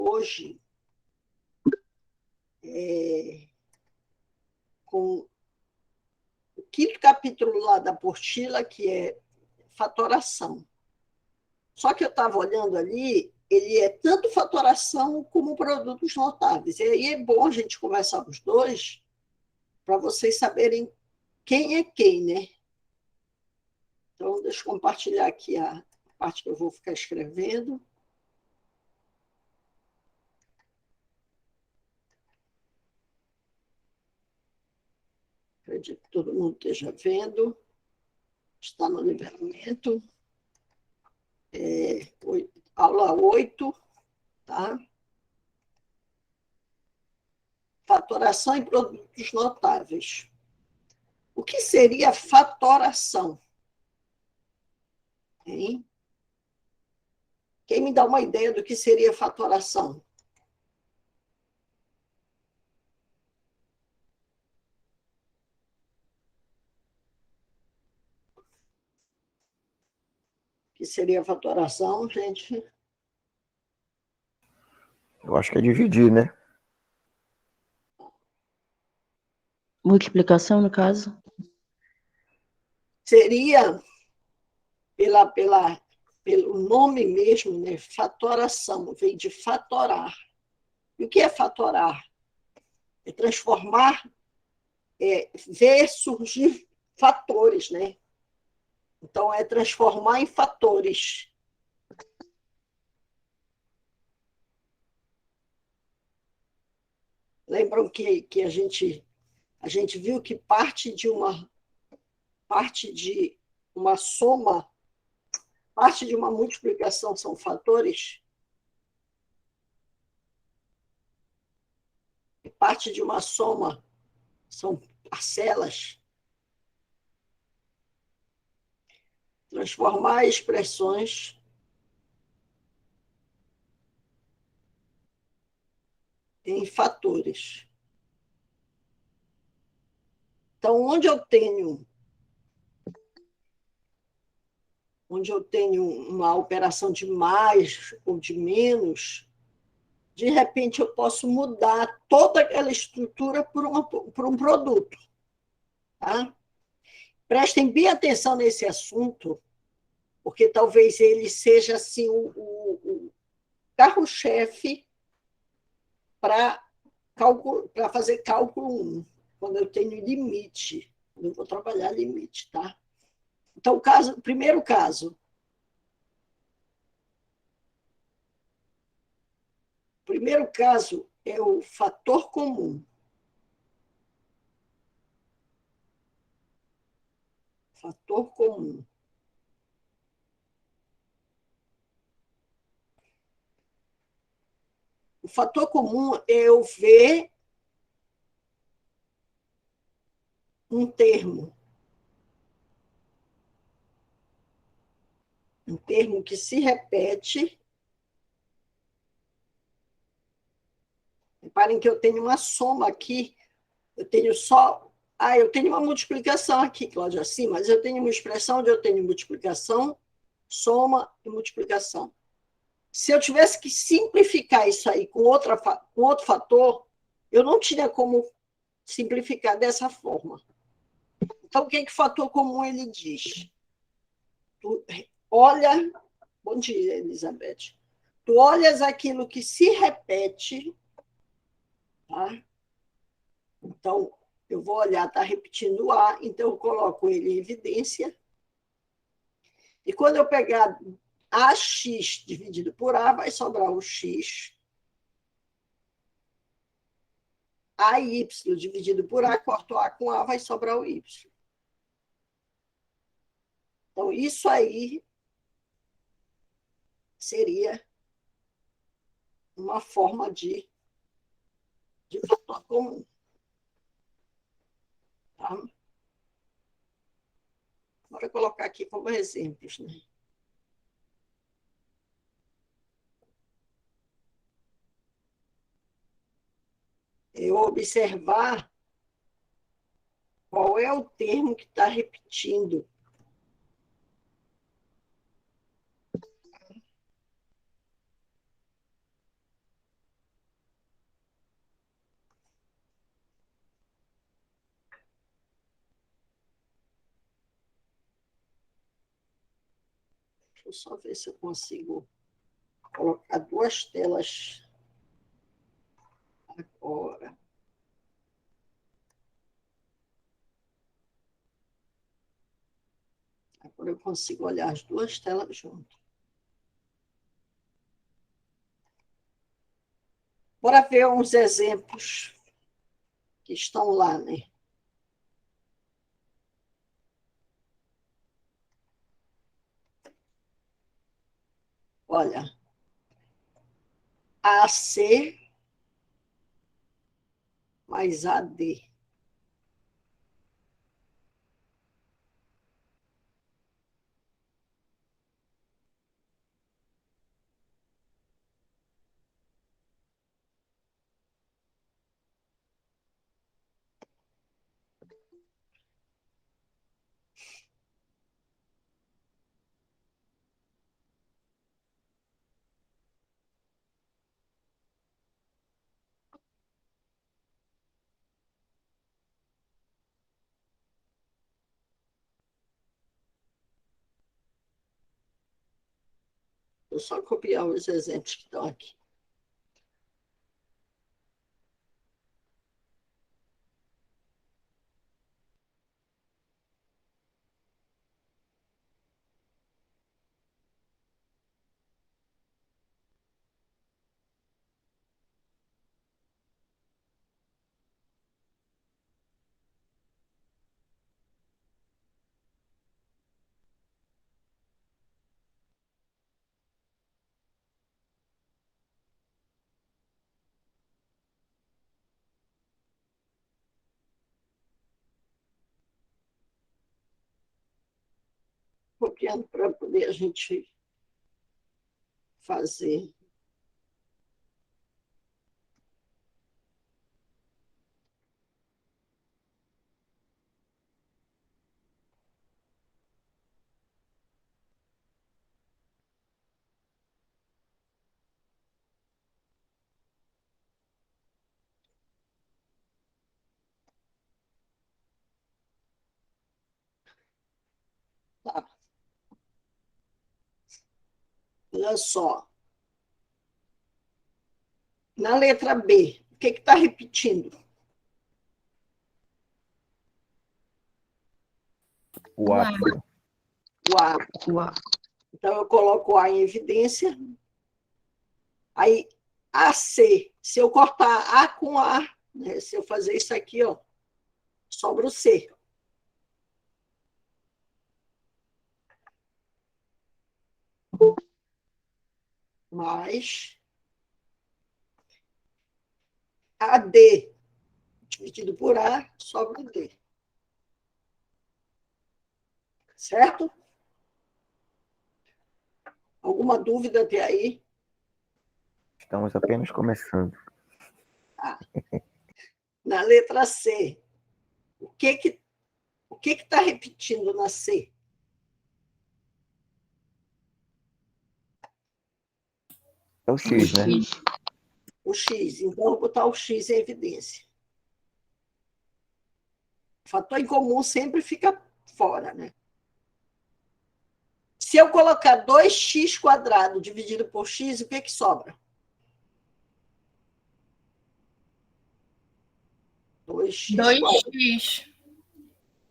hoje com o quinto capítulo lá da apostila, que é fatoração. Só que eu estava olhando ali, ele é tanto fatoração como produtos notáveis. E aí é bom a gente conversar os dois, para vocês saberem quem é quem, né? Então, deixa eu compartilhar aqui a parte que eu vou ficar escrevendo. Acredito que todo mundo esteja vendo. Está no livramento. Aula 8, tá? Fatoração em produtos notáveis. O que seria fatoração? Hein? Quem me dá uma ideia do que seria fatoração? O que seria fatoração, gente? Eu acho que é dividir, né? Multiplicação, no caso? Seria, pelo nome mesmo, né? Fatoração, vem de fatorar. E o que é fatorar? É transformar, ver surgir fatores, né? Então, é transformar em fatores. Lembram que a gente viu que parte de uma soma, parte de uma multiplicação são fatores? E parte de uma soma são parcelas? Transformar expressões em fatores. Então, onde eu tenho uma operação de mais ou de menos, de repente eu posso mudar toda aquela estrutura por um produto. Tá? Prestem bem atenção nesse assunto, porque talvez ele seja assim, o carro-chefe para fazer cálculo 1, quando eu tenho limite, quando eu vou trabalhar limite. Tá? Então, o primeiro caso. O primeiro caso é o fator comum. Fator comum. O fator comum é eu ver um termo que se repete. Reparem que eu tenho uma soma aqui, eu tenho só. Eu tenho uma multiplicação aqui, Cláudia, sim, mas eu tenho uma expressão onde eu tenho multiplicação, soma e multiplicação. Se eu tivesse que simplificar isso aí com outro fator, eu não tinha como simplificar dessa forma. Então, o que o fator comum ele diz? Tu olha. Bom dia, Elizabeth. Tu olhas aquilo que se repete, tá? Então, eu vou olhar, está repetindo o A, então eu coloco ele em evidência. E quando eu pegar AX dividido por A, vai sobrar o X. AY dividido por A, corto A com A, vai sobrar o Y. Então, isso aí seria uma forma de fator comum. Tá? Bora colocar aqui como exemplos, né? Eu observar qual é o termo que está repetindo. Deixa eu só ver se eu consigo colocar duas telas agora. Agora eu consigo olhar as duas telas juntas. Bora ver uns exemplos que estão lá, né? Olha, AC mais AD. Vou só copiar os exemplos que estão aqui. Copiando para poder a gente fazer. Tá. Olha só. Na letra B, o que está repetindo? O A. O A. Então, eu coloco o A em evidência. Aí, AC, se eu cortar A com A, né, se eu fazer isso aqui, ó, sobra o C. Mais AD, dividido por A, sobra o D. Certo? Alguma dúvida até aí? Estamos apenas começando. Ah. Na letra C, o que está repetindo na C? É o X, né? O X. Então, eu vou botar o X em evidência. O fator em comum sempre fica fora, né? Se eu colocar 2x² dividido por x, o que sobra? 2x². 2x.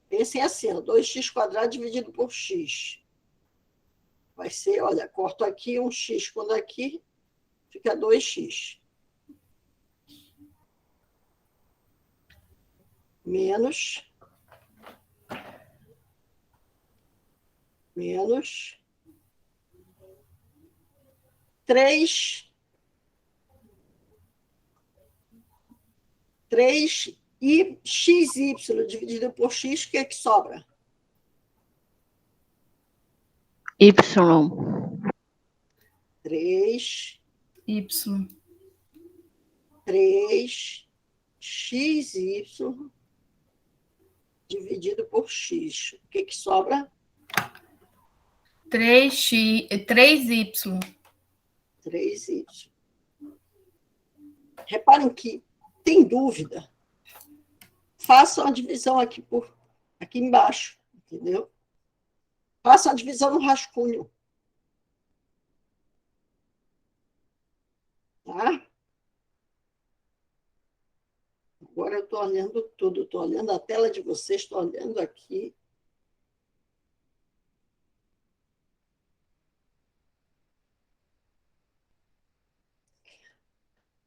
Pensem assim, 2x² dividido por x. Vai ser, olha, corto aqui um x quando aqui, fica 2x. Menos 3 e xy dividido por x, o que sobra? Y. 3 xy dividido por x. O que sobra? 3y. 3y. Reparem que tem dúvida. Façam a divisão aqui embaixo, entendeu? Façam a divisão no rascunho. Tá? Agora eu estou olhando tudo, estou olhando a tela de vocês, estou olhando aqui.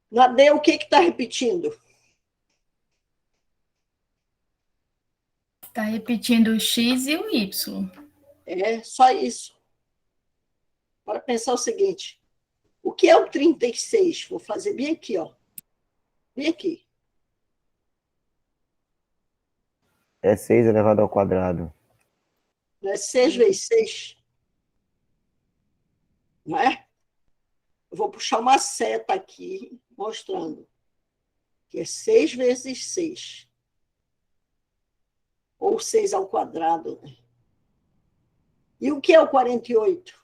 Na D, o que está repetindo? Está repetindo o X e o Y. É só isso. Para pensar o seguinte, o que é o 36? Vou fazer bem aqui, ó. Bem aqui. É 6 elevado ao quadrado. Não é 6 vezes 6? Não é? Eu vou puxar uma seta aqui, mostrando que é 6 vezes 6. Ou 6 ao quadrado. Né? E o que é o 48?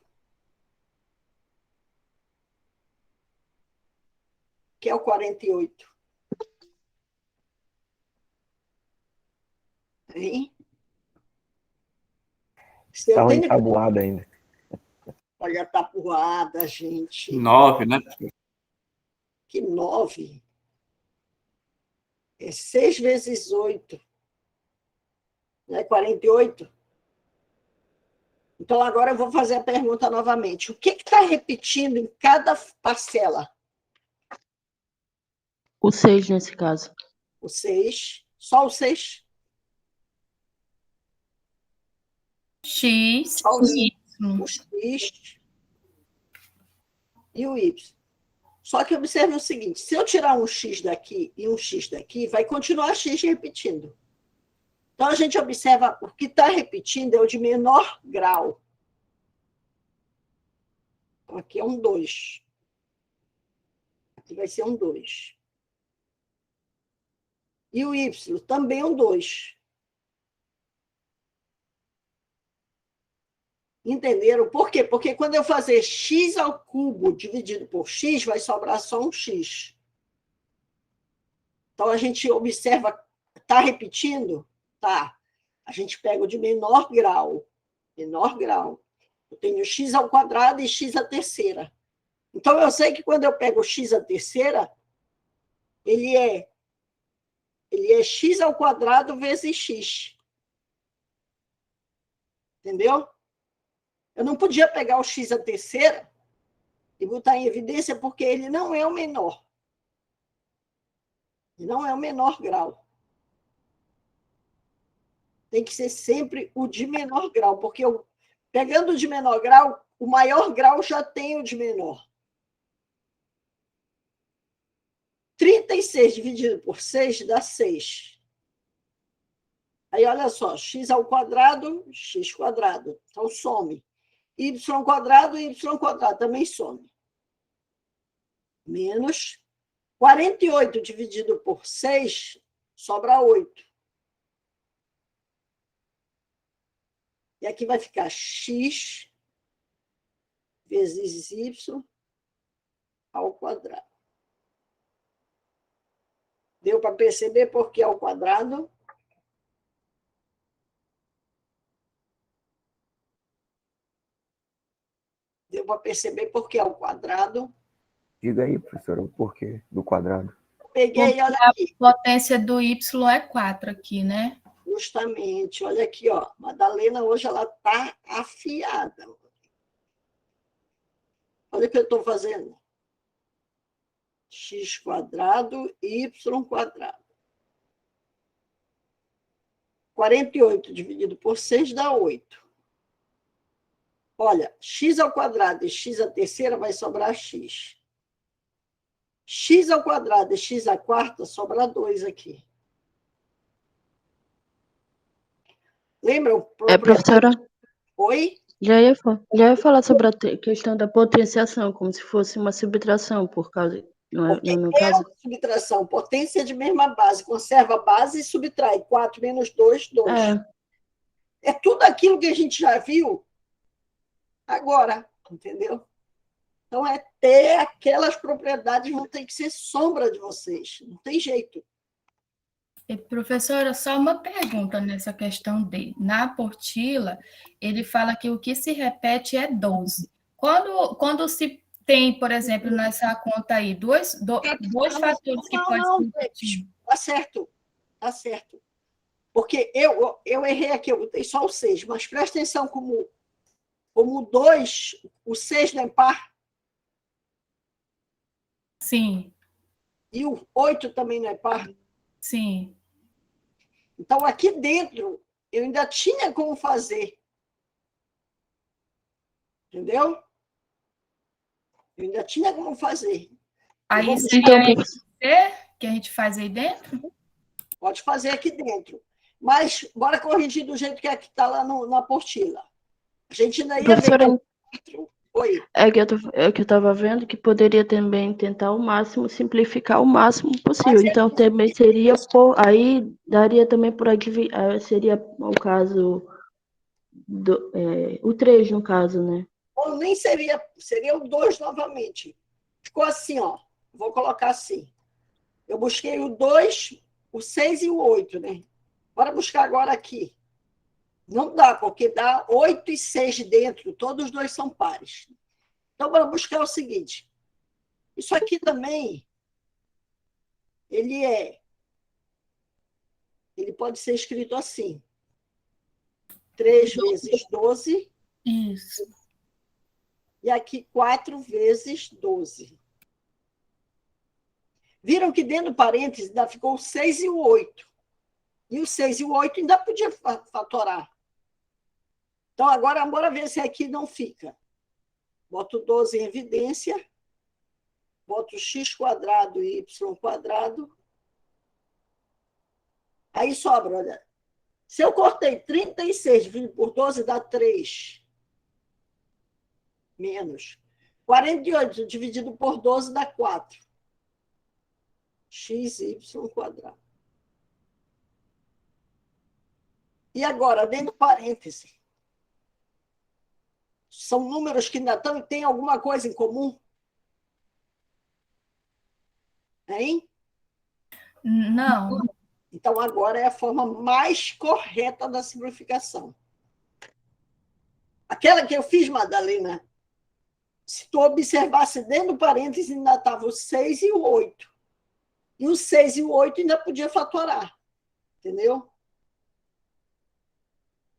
O que é o 48? Hein? Se eu Estava tenho... ensaboado ainda. Olha a tapuada, gente. 9, né? Que 9. É 6 vezes 8. Não é 48? Então, agora eu vou fazer a pergunta novamente. O que está repetindo em cada parcela? O 6, nesse caso. O 6. Só o 6? X Só e Y. o X e o Y. Só que observe o seguinte, se eu tirar um X daqui e um X daqui, vai continuar X repetindo. Então, a gente observa o que está repetindo é o de menor grau. Então, aqui é um 2. Aqui vai ser um 2. E o Y também é um 2. Entenderam? Por quê? Porque quando eu fazer x ao cubo dividido por x, vai sobrar só um x. Então, a gente observa, está repetindo? Tá. A gente pega o de menor grau. Menor grau. Eu tenho x ao quadrado e x à terceira. Então, eu sei que quando eu pego x à terceira, ele é x ao quadrado vezes x. Entendeu? Eu não podia pegar o x à terceira e botar em evidência porque ele não é o menor. Ele não é o menor grau. Tem que ser sempre o de menor grau, porque pegando o de menor grau, o maior grau já tem o de menor. 36 dividido por 6 dá 6. Aí, olha só, x ao quadrado, x quadrado. Então, some. Y quadrado, y quadrado, também some. Menos 48 dividido por 6, sobra 8. E aqui vai ficar x vezes y ao quadrado. Deu para perceber por que ao quadrado? Deu para perceber por que ao quadrado? Diga aí, professora, o porquê do quadrado. Peguei, olha aqui. A potência do Y é 4 aqui, né? Justamente, olha aqui, ó. Madalena hoje ela está afiada. Olha o que eu estou fazendo. X quadrado, y quadrado. 48 dividido por 6 dá 8. Olha, x ao quadrado e x à terceira vai sobrar x. X ao quadrado e x à quarta sobra 2 aqui. Lembra? Professora, Oi? já ia falar sobre a questão da potenciação, como se fosse uma subtração, por causa, no meu caso. Subtração, potência de mesma base. Conserva a base e subtrai. 4 menos 2, 2. É tudo aquilo que a gente já viu agora, entendeu? Então, é ter aquelas propriedades, vão ter que ser sombra de vocês. Não tem jeito. E, professora, só uma pergunta nessa questão dele. Na apostila, ele fala que o que se repete é 12. Quando se tem, por exemplo, nessa conta aí, dois fatores que podem ser negativos. Tá certo, tá certo. Porque eu errei aqui, eu botei só o 6, mas presta atenção como o 2, o 6 não é par, Sim, e o 8 também não é par. sim. Então, aqui dentro, eu ainda tinha como fazer. Entendeu? Eu ainda tinha como fazer. Aí Então, seria C que a gente faz aí dentro? pode fazer aqui dentro. Mas, bora corrigir do jeito que está lá na apostila. A gente ainda ia ver. Professora, Oi. é que eu estava vendo que poderia também tentar ao máximo simplificar o máximo possível. Então, também seria aí daria também por aqui, seria o caso o 3, no caso, né? Ou nem seria o 2 novamente. Ficou assim, ó. Vou colocar assim. Eu busquei o 2, o 6 e o 8, né? Bora buscar agora aqui. Não dá, porque dá 8 e 6 dentro, todos os dois são pares. Então, bora buscar o seguinte. Isso aqui também, ele pode ser escrito assim. 3 vezes 12. Isso. E aqui 4 vezes 12. Viram que dentro do parênteses ainda ficou o 6 e o 8. E o 6 e o 8 ainda podia fatorar. Então, agora, bora ver se aqui não fica. Boto 12 em evidência. Boto x quadrado e y quadrado. Aí sobra, olha. Se eu cortei 36 dividido por 12, dá 3. Menos. 48 dividido por 12 dá 4. X, y quadrado. E agora, dentro do parêntese, são números que ainda têm alguma coisa em comum? Hein? Não. Então, agora é a forma mais correta da simplificação. Aquela que eu fiz, Madalena, se tu observasse dentro do parêntese, ainda estava o 6 e o 8. E o 6 e o 8 ainda podia fatorar. Entendeu?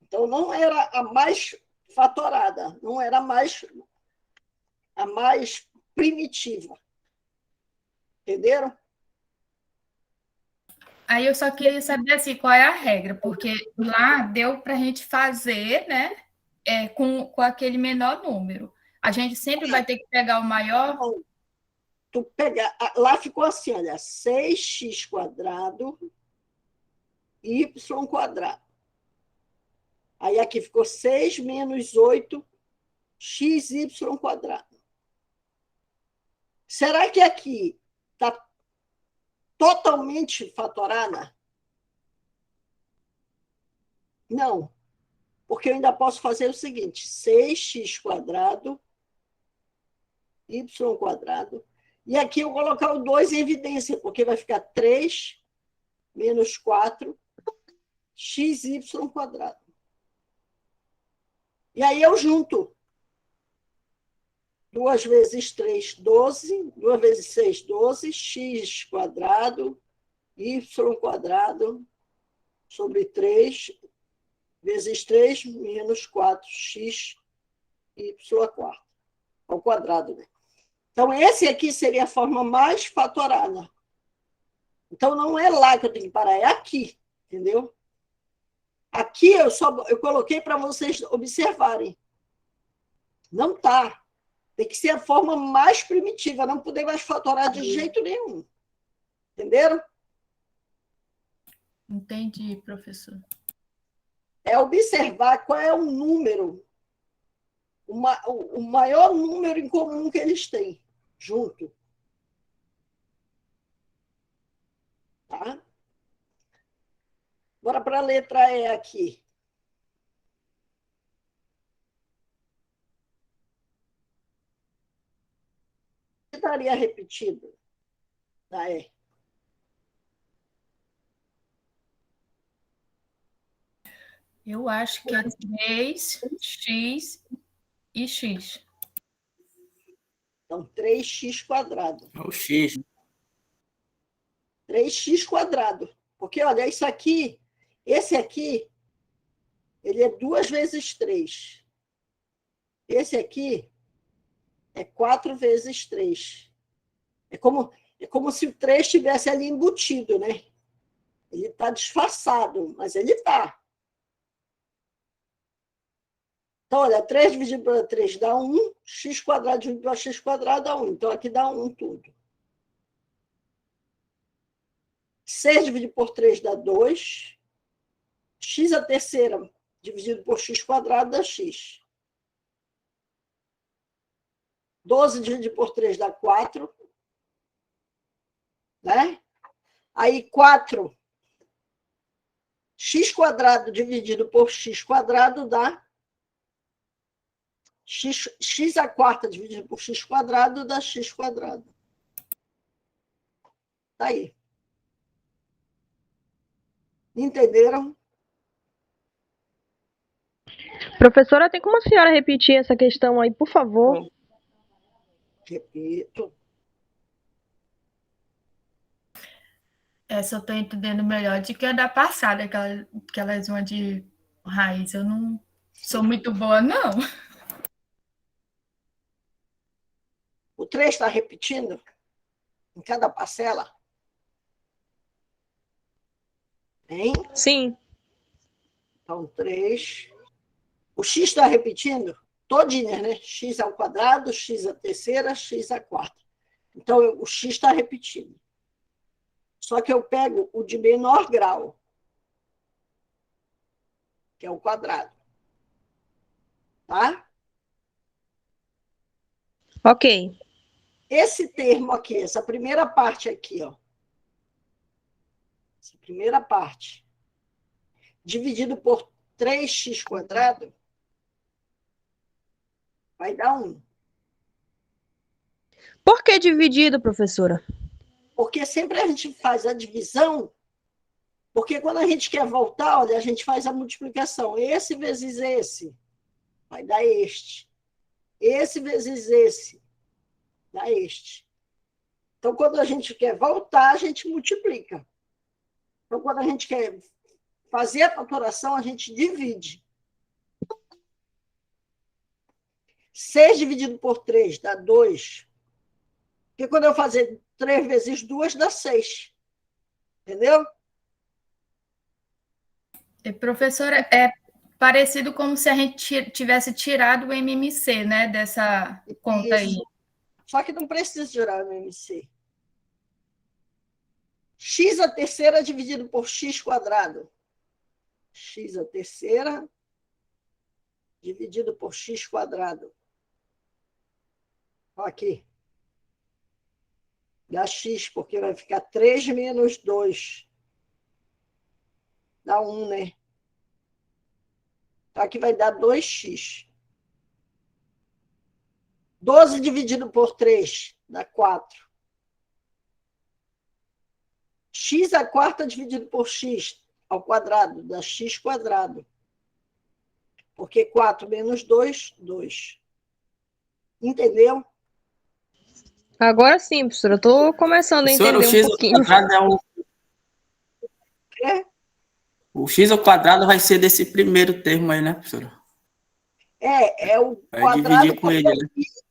Então, não era a mais fatorada, não era a mais primitiva. Entenderam? Aí eu só queria saber assim, qual é a regra, porque lá deu para a gente fazer, né? Com aquele menor número. A gente sempre vai ter que pegar o maior. Então, tu pega, lá ficou assim, olha, 6x quadrado, y quadrado. Aí aqui ficou 6 menos 8, xy quadrado. Será que aqui está totalmente fatorada? Não, porque eu ainda posso fazer o seguinte, 6x quadrado, y quadrado, e aqui eu vou colocar o 2 em evidência, porque vai ficar 3 menos 4, xy quadrado. E aí eu junto. 2 vezes 3, 12. 2 vezes 6, 12. X quadrado, y quadrado, sobre 3, vezes 3, menos 4x, y ao quadrado. Né? Então, esse aqui seria a forma mais fatorada. Então, não é lá que eu tenho que parar, é aqui, entendeu? Aqui eu coloquei para vocês observarem. Não está. Tem que ser a forma mais primitiva, não poder mais fatorar de jeito nenhum. Entenderam? Entendi, professor. É observar qual é o número, o maior número em comum que eles têm junto. Tá? Bora para a letra E aqui. Estaria repetido da E. Eu acho que é 3x e x. Então, 3x quadrado. É o X. 3x quadrado. Porque, olha, isso aqui, esse aqui, ele é 2 vezes 3. Esse aqui é 4 vezes 3. É como se o 3 estivesse ali embutido, né? Ele está disfarçado, mas ele está. Então, olha, 3 dividido por 3 dá 1, x quadrado dividido por x quadrado dá 1. Então, aqui dá 1 tudo. 6 dividido por 3 dá 2. X a terceira dividido por x quadrado dá x. 12 dividido por 3 dá 4. Né? Aí, 4. X quadrado dividido por x quadrado dá x a quarta dividido por x quadrado dá x quadrado. Tá aí. Entenderam? Professora, tem como a senhora repetir essa questão aí, por favor? Repito. Essa eu estou entendendo melhor do que a da passada, aquelas uma de raiz. Eu não sou muito boa, não. O 3 está repetindo em cada parcela? Hein? Sim. Então, 3. O x está repetindo? Todinha, né? X ao quadrado, x a terceira, x a quarta. Então, o x está repetindo. Só que eu pego o de menor grau, que é o quadrado. Tá? Ok. Esse termo aqui, essa primeira parte aqui, ó. Essa primeira parte, dividido por 3x quadrado, vai dar 1. Por que dividido, professora? Porque sempre a gente faz a divisão, porque quando a gente quer voltar, olha, a gente faz a multiplicação. Esse vezes esse vai dar este. Esse vezes esse dá este. Então, quando a gente quer voltar, a gente multiplica. Então, quando a gente quer fazer a fatoração, a gente divide. 6 dividido por 3 dá 2. Porque quando eu fazer 3 vezes 2, dá 6. Entendeu? E, professora, é parecido como se a gente tivesse tirado o MMC, né, dessa conta aí. Só que não precisa tirar o MMC. X a terceira dividido por x quadrado. X a terceira dividido por x quadrado. Olha aqui. Dá x, porque vai ficar 3 menos 2. Dá 1, né? Então, aqui vai dar 2x. 12 dividido por 3 dá 4. X a quarta dividido por x ao quadrado dá x quadrado. Porque 4 menos 2, 2. Entendeu? Agora sim, professora. Eu tô começando a Professora, entender um pouquinho. O x ao quadrado vai ser desse primeiro termo aí, né, professora? É o Vai quadrado, dividir com ele, né?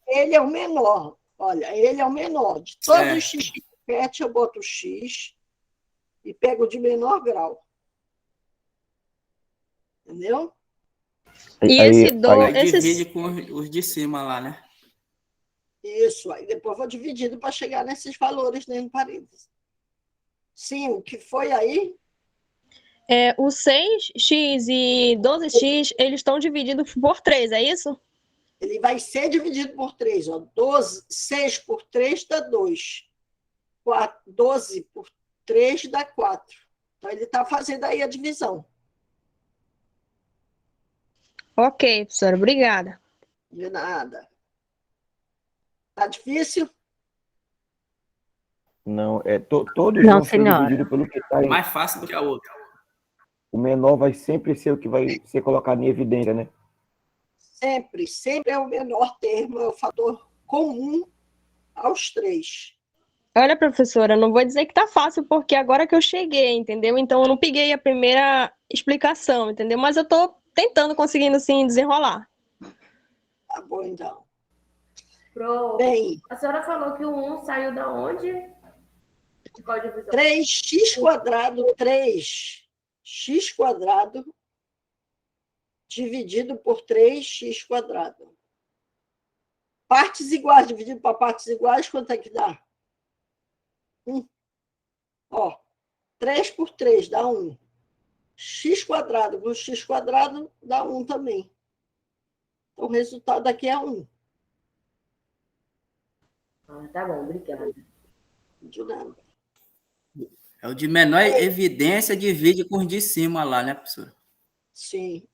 Ele é o menor. Olha, ele é o menor. De todos os x que repete, eu boto o x e pego o de menor grau. Entendeu? E Aí divide com os de cima lá, né? Isso. Aí depois vou dividindo para chegar nesses valores dentro do parênteses. Sim, o que foi aí? O 6x e 12x, eles estão divididos por 3, é isso? Ele vai ser dividido por 3. Ó. 6 por 3 dá 2. 12 por 3 dá 4. Então, ele está fazendo aí a divisão. Ok, professora. Obrigada. De nada. Tá difícil? Não, todos Não, vão ser senhora. divididos pelo que está aí. Mais fácil do que a outra. O menor vai sempre ser o que vai ser colocado em evidência, né? Sempre é o menor termo, é o fator comum aos 3. Olha, professora, não vou dizer que tá fácil, porque agora que eu cheguei, entendeu? Então eu não peguei a primeira explicação, entendeu? Mas eu tô tentando, conseguindo, sim, desenrolar. Tá bom, então. Pro, Bem, a senhora falou que o 1 saiu da onde? De qual divisão? 3x², 3x² dividido por 3x². Partes iguais, dividido por partes iguais, quanto é que dá? 1. Ó, 3 por 3 dá 1. X² com x² dá 1 também. Então, o resultado aqui é 1. Ah, tá bom, obrigada. De nada. É o de menor evidência, divide com os de cima lá, né, professora? Sim.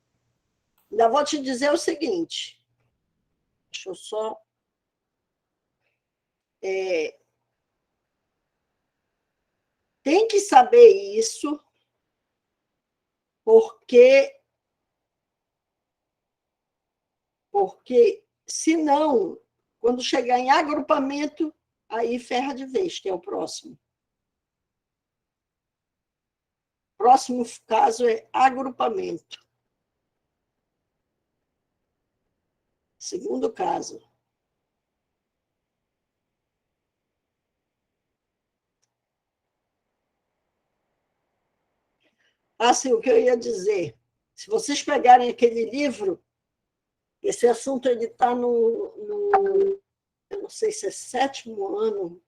Ainda vou te dizer o seguinte. Deixa eu só... tem que saber isso, porque senão, quando chegar em agrupamento, aí ferra de vez, que é o próximo. Próximo caso é agrupamento. Segundo caso. Assim, o que eu ia dizer, se vocês pegarem aquele livro, esse assunto está eu não sei se é 7º ano,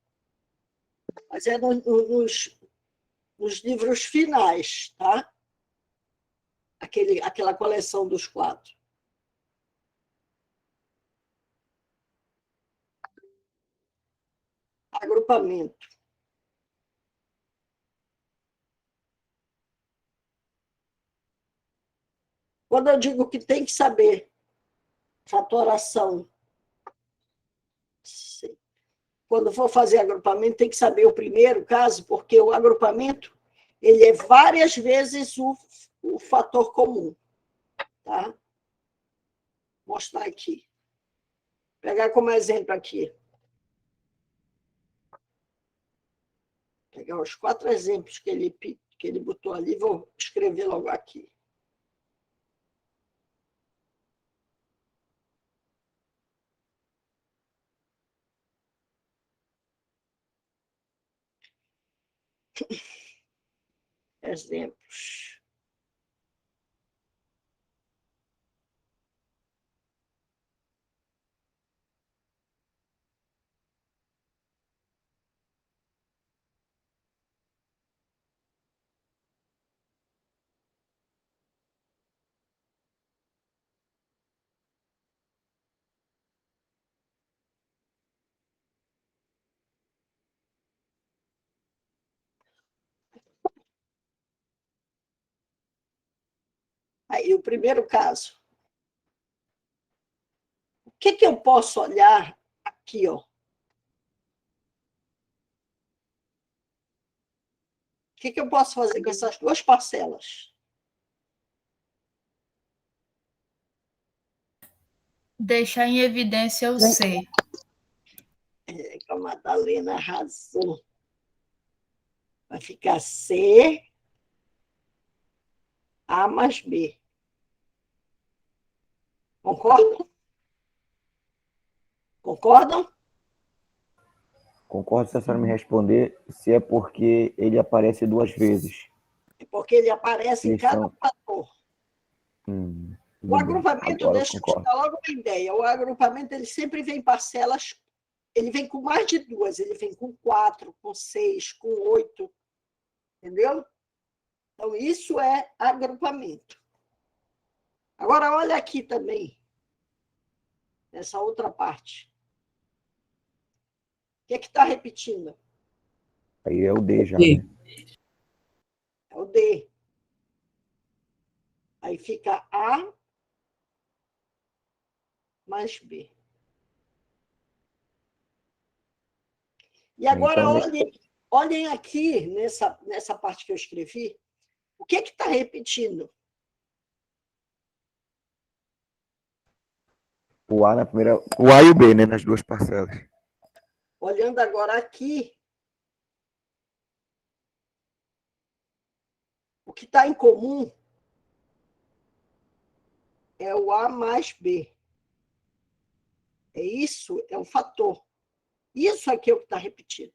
mas é nos livros finais, tá? Aquela coleção dos 4. Agrupamento. Quando eu digo que tem que saber fatoração, quando for fazer agrupamento, tem que saber o primeiro caso, porque o agrupamento ele é várias vezes o fator comum. Tá? Vou mostrar aqui. Vou pegar como exemplo aqui. Vou pegar os 4 exemplos que ele botou ali, vou escrever logo aqui. Exemplos. Aí, o primeiro caso. O que eu posso olhar aqui, ó? O que eu posso fazer com essas 2 parcelas? Deixar em evidência o C. A Madalena arrasou. Vai ficar C, A mais B. Concordam? Concordam? Concordo se a senhora me responder se é porque ele aparece 2 vezes. É porque ele aparece em Eles cada são... fator. tudo O bem. agrupamento, Agora eu deixa eu te concordo. dar logo uma ideia. O agrupamento ele sempre vem parcelas, ele vem com mais de 2, ele vem com 4, com 6, com 8. Entendeu? Então, isso é agrupamento. Agora, olha aqui também, nessa outra parte. O que é que está repetindo? Aí é o D já, né? É o D. Aí fica A mais B. E agora, Então, olhem aqui, nessa parte que eu escrevi, o que está repetindo? o A na primeira... O A e o B, né? Nas 2 parcelas. Olhando agora aqui, o que está em comum é o A mais B. Isso é um fator. Isso aqui é o que está repetido.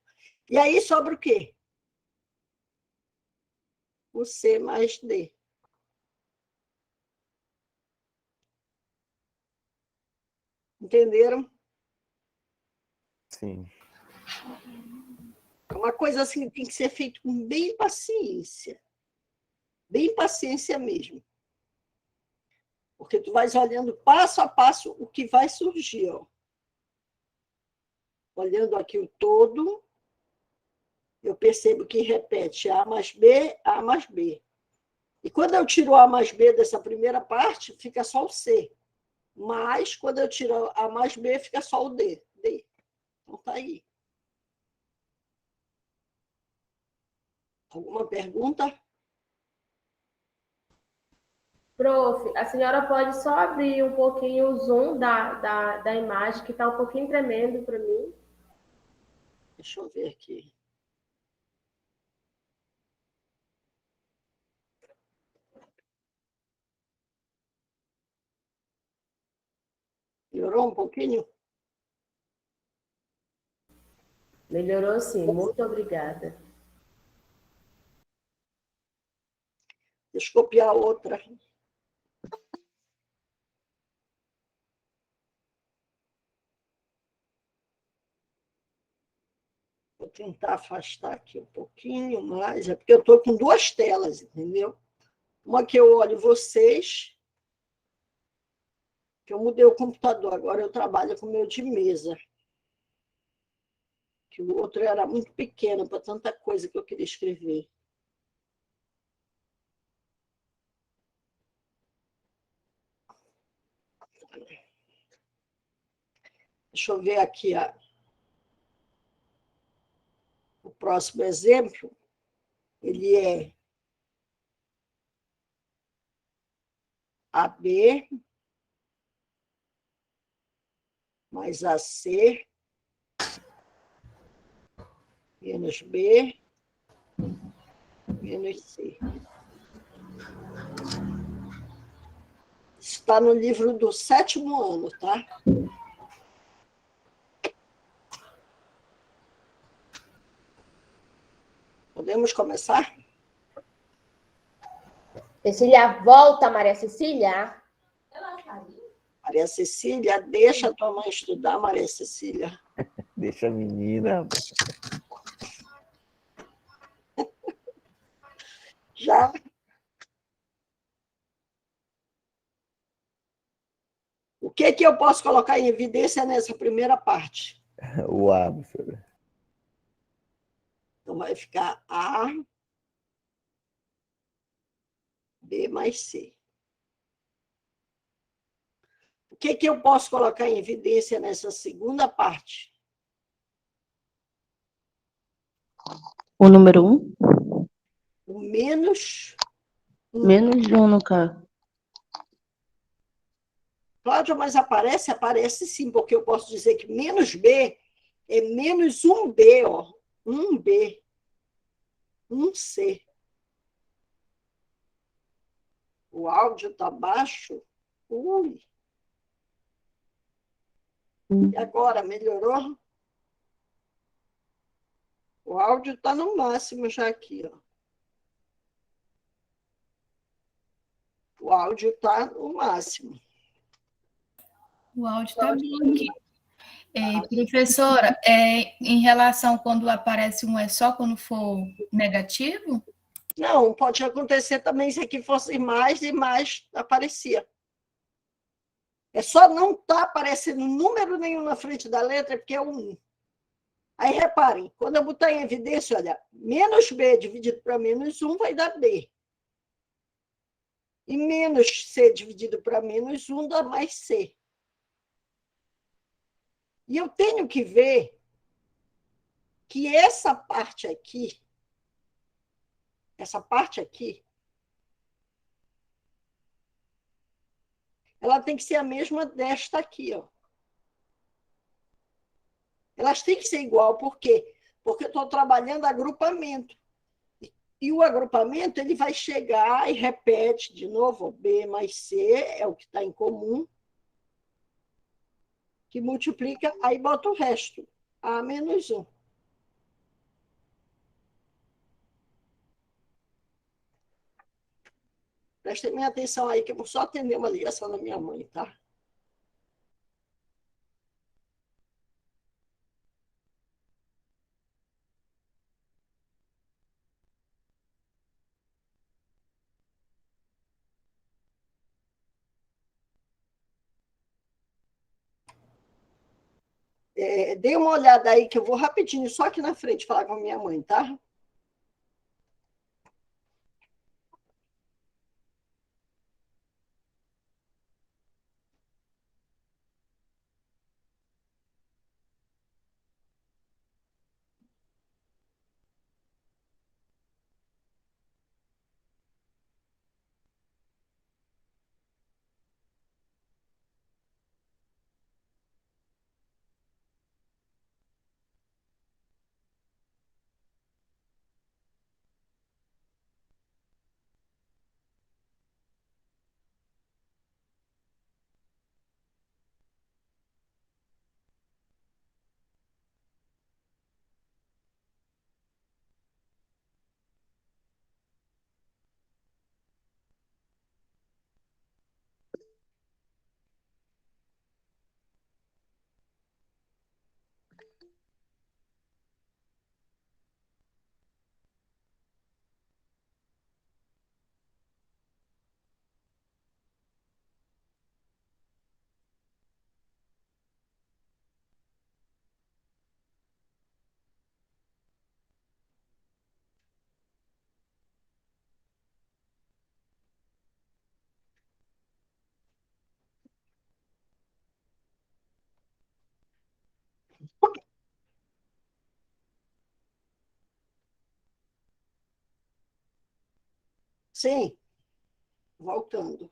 E aí sobra o quê? O C mais D. Entenderam? Sim. É uma coisa assim que tem que ser feito com bem paciência. Bem paciência mesmo. Porque tu vais olhando passo a passo o que vai surgir. Ó. Olhando aqui o todo, eu percebo que repete A mais B, A mais B. E quando eu tiro A mais B dessa primeira parte, fica só o C. Mas, quando eu tiro A mais B, fica só o D. D. Então, tá aí. Alguma pergunta? Prof, a senhora pode só abrir um pouquinho o zoom da imagem, que está um pouquinho tremendo para mim. Deixa eu ver aqui. Melhorou um pouquinho? Melhorou sim, muito obrigada. Deixa eu copiar outra. Vou tentar afastar aqui um pouquinho mais. É porque eu estou com duas telas, entendeu? Uma que eu olho vocês, que eu mudei o computador, agora eu trabalho com o meu de mesa. Que o outro era muito pequeno para tanta coisa que eu queria escrever. Deixa eu ver aqui o próximo exemplo. Ele é AB mais AC menos B menos C. Está no livro do 7º ano, tá? Podemos começar? Cecília, volta, Maria Cecília. Maria Cecília, deixa a tua mãe estudar, Maria Cecília. Deixa a menina. Já? O que eu posso colocar em evidência nessa primeira parte? O A, professora. Então, vai ficar A, B mais C. O que eu posso colocar em evidência nessa segunda parte? O número 1? O menos 1. Menos 1 no caso. Cláudia, mas aparece? Aparece sim, porque eu posso dizer que menos B é menos 1B, ó. 1B. 1C. O áudio está baixo? Ui. E agora, melhorou? O áudio está no máximo já aqui, ó. O áudio está no máximo. O áudio está bom aqui. Professora, em relação quando aparece um é só quando for negativo? Não, pode acontecer também se aqui fosse mais e mais aparecia. É só não estar aparecendo número nenhum na frente da letra, porque é 1. Aí, reparem, quando eu botar em evidência, olha, menos B dividido para menos 1 vai dar B. E menos C dividido para menos 1 dá mais C. E eu tenho que ver que essa parte aqui, ela tem que ser a mesma desta aqui, ó. Elas têm que ser igual, por quê? Porque eu estou trabalhando agrupamento. E o agrupamento ele vai chegar e repete de novo, B mais C é o que está em comum, que multiplica, aí bota o resto, A menos 1. Prestem minha atenção aí, que eu vou só atender uma ligação da minha mãe, tá? Dê uma olhada aí, que eu vou rapidinho, só aqui na frente, falar com a minha mãe, tá? Sim, voltando.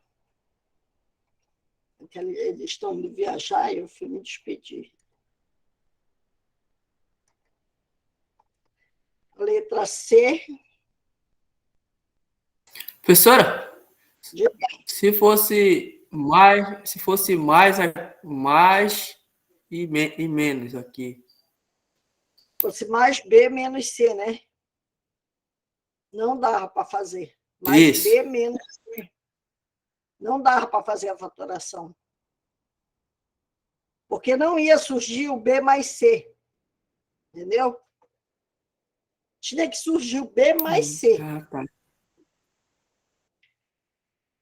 Eles estão indo viajar e eu fui me despedir. Letra C. Professora, Diga. se fosse mais e menos aqui. Fosse mais B menos C, né? Não dava para fazer. Mais Isso. B menos C. Não dava para fazer a fatoração. Porque não ia surgir o B mais C. Entendeu? Tinha que surgir o B mais C. Tá.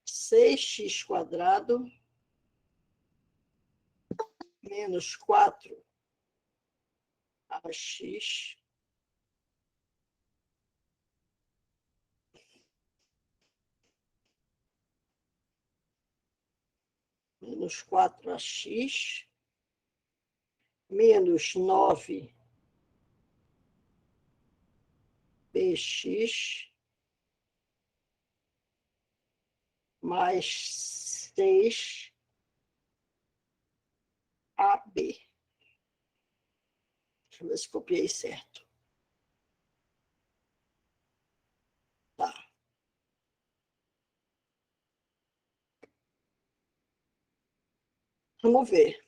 6x² menos 4ax menos 4ax menos 9bx mais 6ab. Deixa eu ver se copiei certo. Tá. Vamos ver.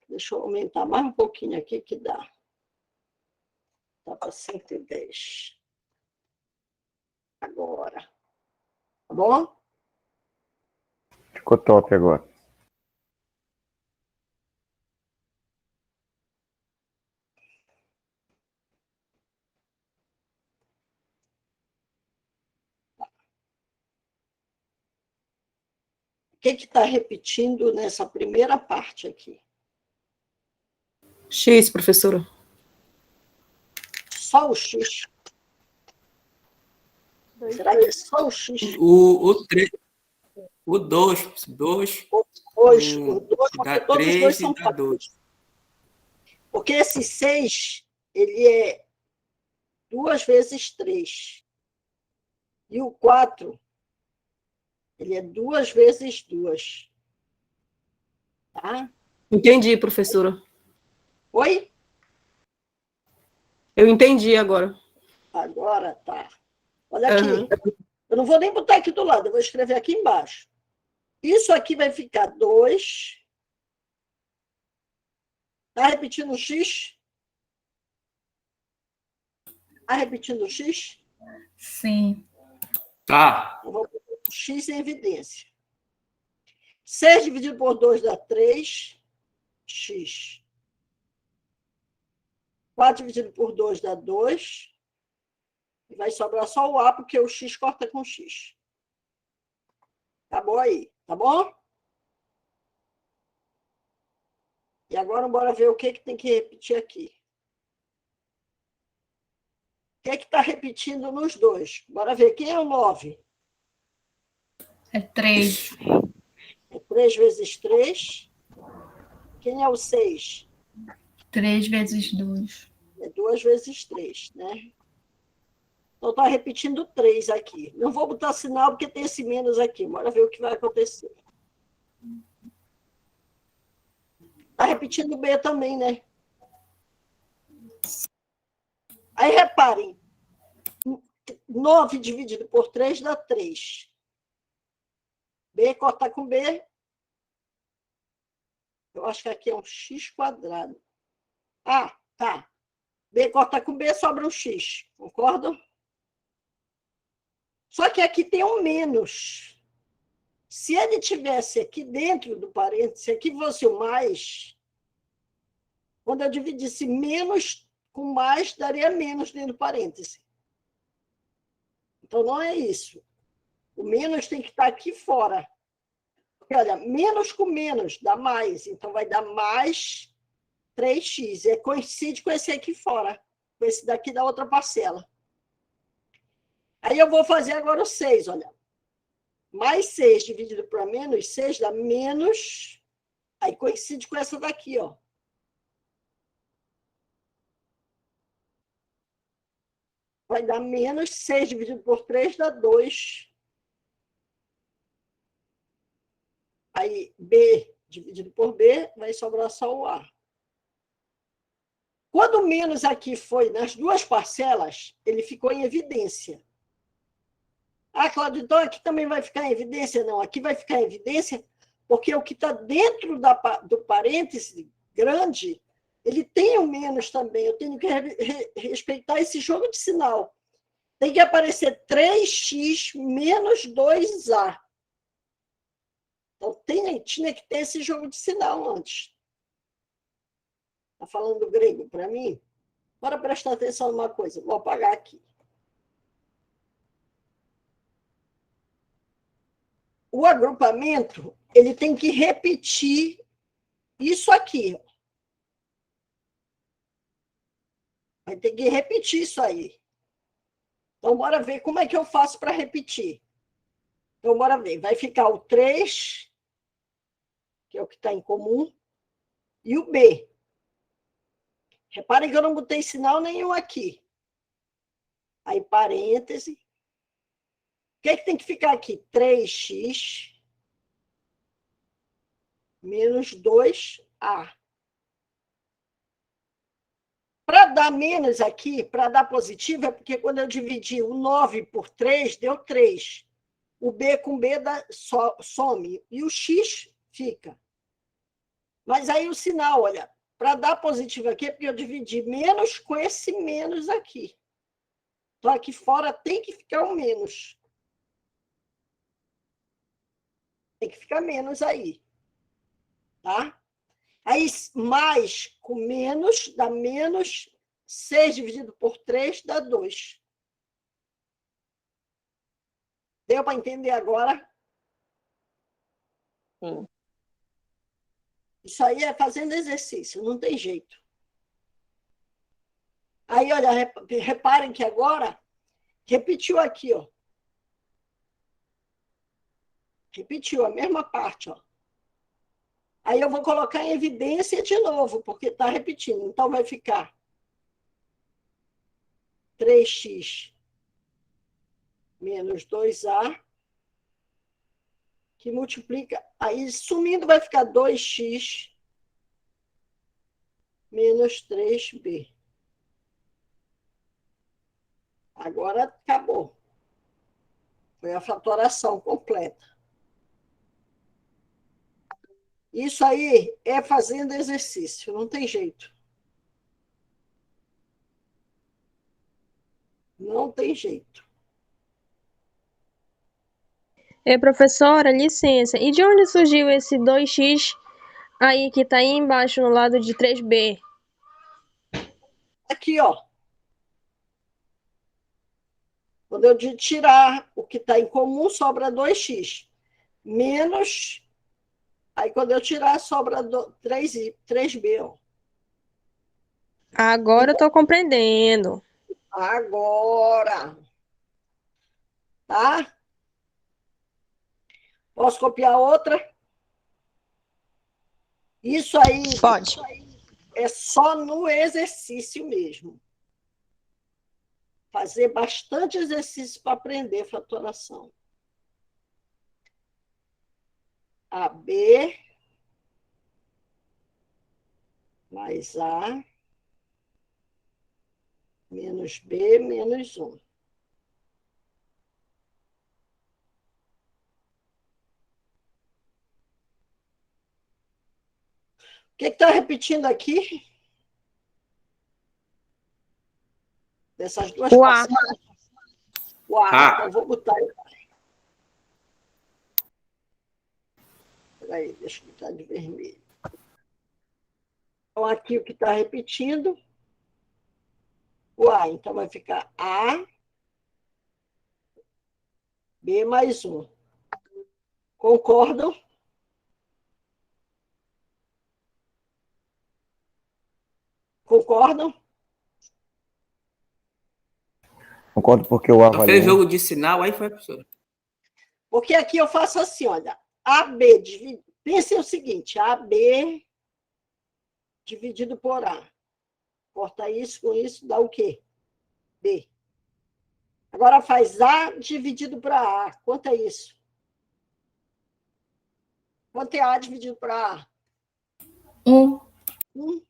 Deixa eu aumentar mais um pouquinho aqui que dá. Dá para 110. Agora. Tá bom? Ficou top agora. O que está repetindo nessa primeira parte aqui? X, professora. Só o X. Será que é só o X? O 2. Hoje, o 2, porque Dá todos os 3 dois e são dá 2. Porque esse 6, ele é 2 vezes 3. E o 4, Ele é 2 vezes 2. Tá? Entendi, professora. Oi? Eu entendi agora. Agora tá. Olha aqui. Aham. Eu não vou nem botar aqui do lado, eu vou escrever aqui embaixo. Isso aqui vai ficar 2. Está repetindo o x? Está repetindo o x? Sim. Tá. Eu vou botar o x em evidência. 6 dividido por 2 dá 3x. 4 dividido por 2 dá 2. E vai sobrar só o A, porque o x corta com x. Acabou aí, tá bom? E agora, bora ver o que tem que repetir aqui. O que está repetindo nos dois? Bora ver. Quem é o 9? É 3. É 3 vezes 3. Quem é o 6? 3 vezes 2. É 2 vezes 3, né? Então, está repetindo 3 aqui. Não vou botar sinal, porque tem esse menos aqui. Bora ver o que vai acontecer. Está repetindo B também, né? Aí, reparem. 9 dividido por 3 dá 3. B corta com B. Eu acho que aqui é um x quadrado. Ah, tá. B corta com B, sobra um x. Concordam? Só que aqui tem um menos. Se ele tivesse aqui dentro do parênteses, aqui fosse o mais, quando eu dividisse menos com mais, daria menos dentro do parêntese. Então, não é isso. O menos tem que estar aqui fora. Porque, olha, menos com menos dá mais. Então, vai dar mais 3x. É, coincide com esse aqui fora. Com esse daqui da outra parcela. Aí eu vou fazer agora o 6, olha. Mais 6 dividido por menos 6 dá menos. Aí coincide com essa daqui, ó. Vai dar menos 6 dividido por 3 dá 2. Aí B dividido por B vai sobrar só o A. Quando o menos aqui foi nas duas parcelas, ele ficou em evidência. Ah, Cláudio, então aqui também vai ficar em evidência? Não, aqui vai ficar em evidência porque o que está dentro do parêntese grande, ele tem o menos também. Eu tenho que respeitar esse jogo de sinal. Tem que aparecer 3x menos 2a. Então, tinha que ter esse jogo de sinal antes. Está falando grego para mim? Bora prestar atenção numa coisa. Vou apagar aqui. O agrupamento, ele tem que repetir isso aqui. Vai ter que repetir isso aí. Então, bora ver como é que eu faço para repetir. Então, bora ver. Vai ficar o 3, que é o que está em comum, e o B. Reparem que eu não botei sinal nenhum aqui. Aí, parêntese. O que é que tem que ficar aqui? 3x menos 2a. Para dar menos aqui, para dar positivo, é porque quando eu dividi o 9 por 3, deu 3. O B com B some. E o x fica. Mas aí o sinal, olha, para dar positivo aqui, é porque eu dividi menos com esse menos aqui. Então, aqui fora tem que ficar um menos. Tem que ficar menos aí. Tá? Aí, mais com menos, dá menos. 6 dividido por 3 dá 2. Deu para entender agora? Sim. Isso aí é fazendo exercício, não tem jeito. Aí, olha, reparem que agora repetiu aqui, ó. Repetiu a mesma parte, ó. Aí eu vou colocar em evidência de novo, porque está repetindo. Então, vai ficar 3x menos 2a que multiplica, aí sumindo vai ficar 2x menos 3b. Agora acabou. Foi a fatoração completa. Isso aí é fazendo exercício, não tem jeito. Não tem jeito. Professora, licença. E de onde surgiu esse 2x aí que tá aí embaixo no lado de 3b? Aqui, ó. Quando eu tirar o que está em comum, sobra 2x. Menos... Aí, quando eu tirar, sobra 3b, ó. Agora eu tô compreendendo. Agora. Tá? Posso copiar outra? Isso aí Pode. é só no exercício mesmo. Fazer bastante exercício para aprender fatoração. AB mais A menos B menos 1. O que está repetindo aqui? Dessas duas O A. parcelas. O A. Então, vou botar aí. Espera aí, deixa eu botar de vermelho. Então, aqui o que está repetindo, o A. Então, vai ficar A, B mais 1. Concordam? Concordam? Concordo porque o A Só vale fez 1. jogo de sinal, aí foi, professora. Porque aqui eu faço assim, olha. AB, pensem o seguinte, AB dividido por A. Corta isso com isso, dá o quê? B. Agora faz A dividido por A. Quanto é isso? Quanto é A dividido por A? 1. 1.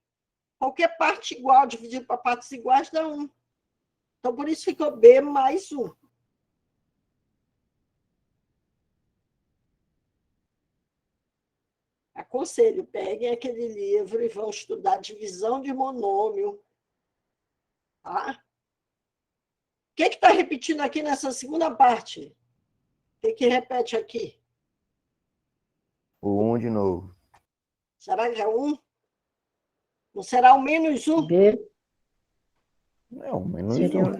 Qualquer parte igual dividido para partes iguais dá 1. Então, por isso ficou B mais 1. Aconselho, peguem aquele livro e vão estudar divisão de monômio. Tá? O que está repetindo aqui nessa segunda parte? O que repete aqui? O 1 de novo. Será que é 1? Não será o menos 1? B Não, menos seria 1.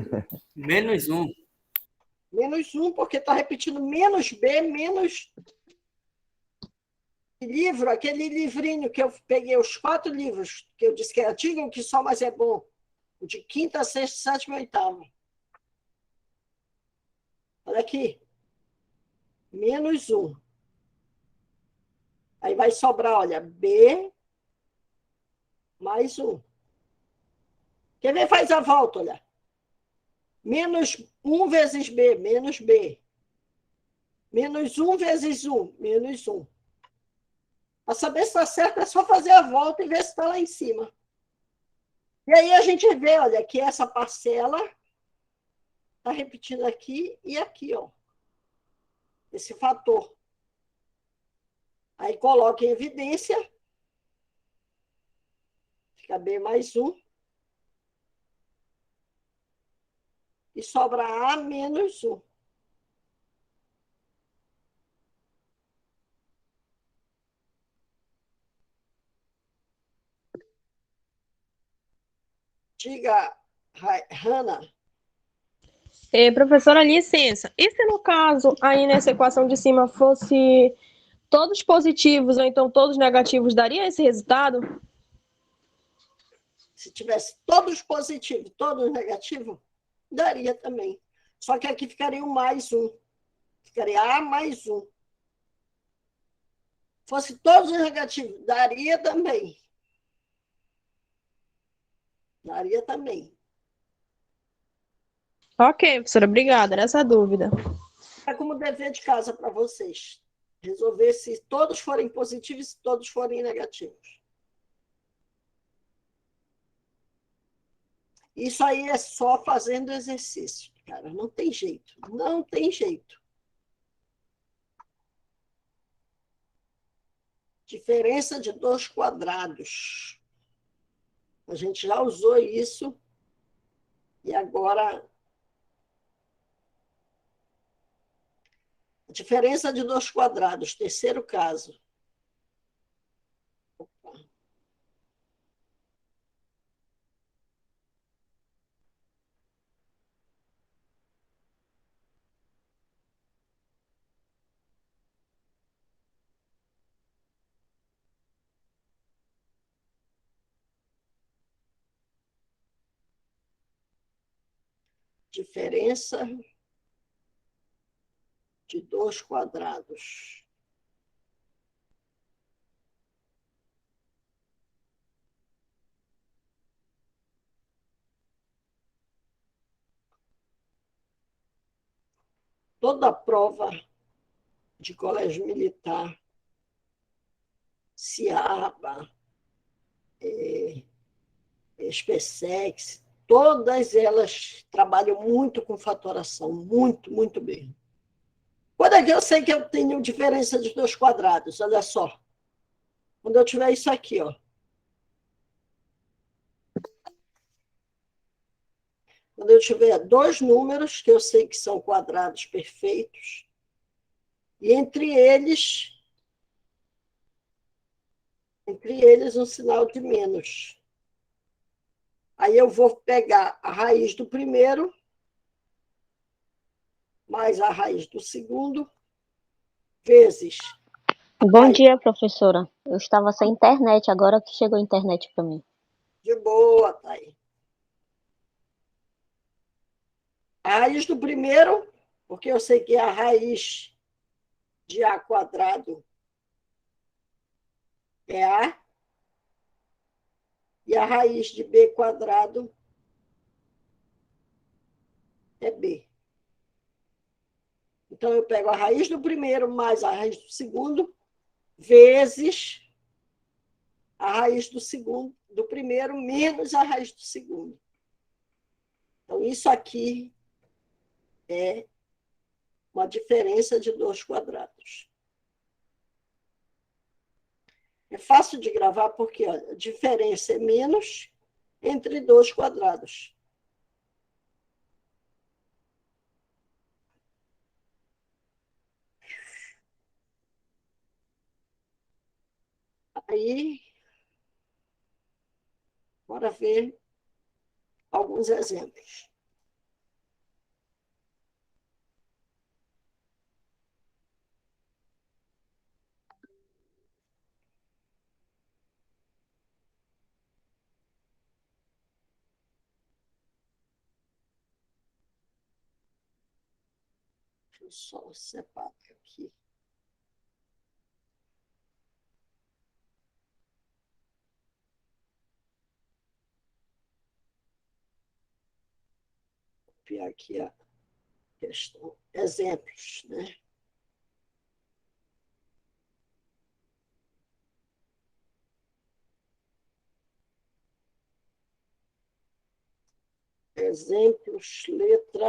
Menos 1. Menos 1, porque está repetindo menos B, menos livro, aquele livrinho que eu peguei, os 4 livros, que eu disse que é antigo, que só mais é bom. O de quinta, sexta, sétima e oitava. Olha aqui. Menos 1. Aí vai sobrar, olha, B mais 1. Quer ver? Faz a volta, olha. Menos 1 vezes B, menos B. Menos 1 vezes 1, menos 1. Para saber se está certo, é só fazer a volta e ver se está lá em cima. E aí a gente vê, olha, que essa parcela está repetindo aqui e aqui, ó. Esse fator. Aí coloca em evidência. Fica B mais 1. E sobra A menos 1. Diga, Hanna. Professora, licença. E se no caso, aí nessa equação de cima, fosse todos positivos ou então todos negativos, daria esse resultado? Se tivesse todos positivos, todos negativos, daria também. Só que aqui ficaria um mais 1. Ficaria A mais 1. Fosse todos negativos, daria também. Daria também. Ok, professora, obrigada. Era essa a dúvida. É como dever de casa para vocês. Resolver se todos forem positivos e se todos forem negativos. Isso aí é só fazendo exercício, cara. Não tem jeito. Não tem jeito. Diferença de 2 quadrados. A gente já usou isso e agora a diferença de 2 quadrados, terceiro caso. Opa. Diferença de 2 quadrados. Toda prova de colégio militar, CIABA, SpaceX, todas elas trabalham muito com fatoração, muito, muito bem. Quando é que eu sei que eu tenho diferença de 2 quadrados? Olha só. Quando eu tiver isso aqui, ó. Quando eu tiver 2 números, que eu sei que são quadrados perfeitos, e entre eles um sinal de menos. Aí eu vou pegar a raiz do primeiro, mais a raiz do segundo, vezes. Bom dia, professora. Eu estava sem internet, agora que chegou a internet para mim. De boa, tá aí. A raiz do primeiro, porque eu sei que a raiz de A quadrado é A, e a raiz de B quadrado é B. Então, eu pego a raiz do primeiro mais a raiz do segundo, vezes a raiz do segundo, do primeiro, menos a raiz do segundo. Então, isso aqui é uma diferença de 2 quadrados. É fácil de gravar porque olha, a diferença é menos entre 2 quadrados. Aí, bora ver alguns exemplos. Deixa eu só separar aqui. Copiar aqui a questão. Exemplos, né? Exemplos, letra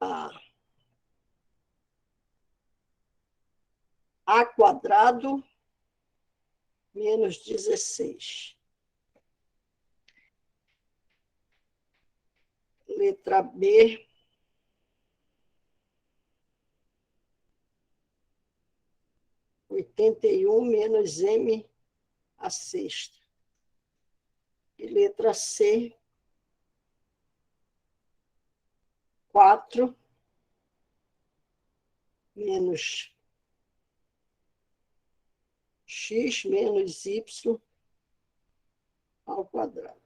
A. A quadrado menos 16. Letra B. Oitenta e um menos M a sexta. E letra C. 4 menos x menos y ao quadrado.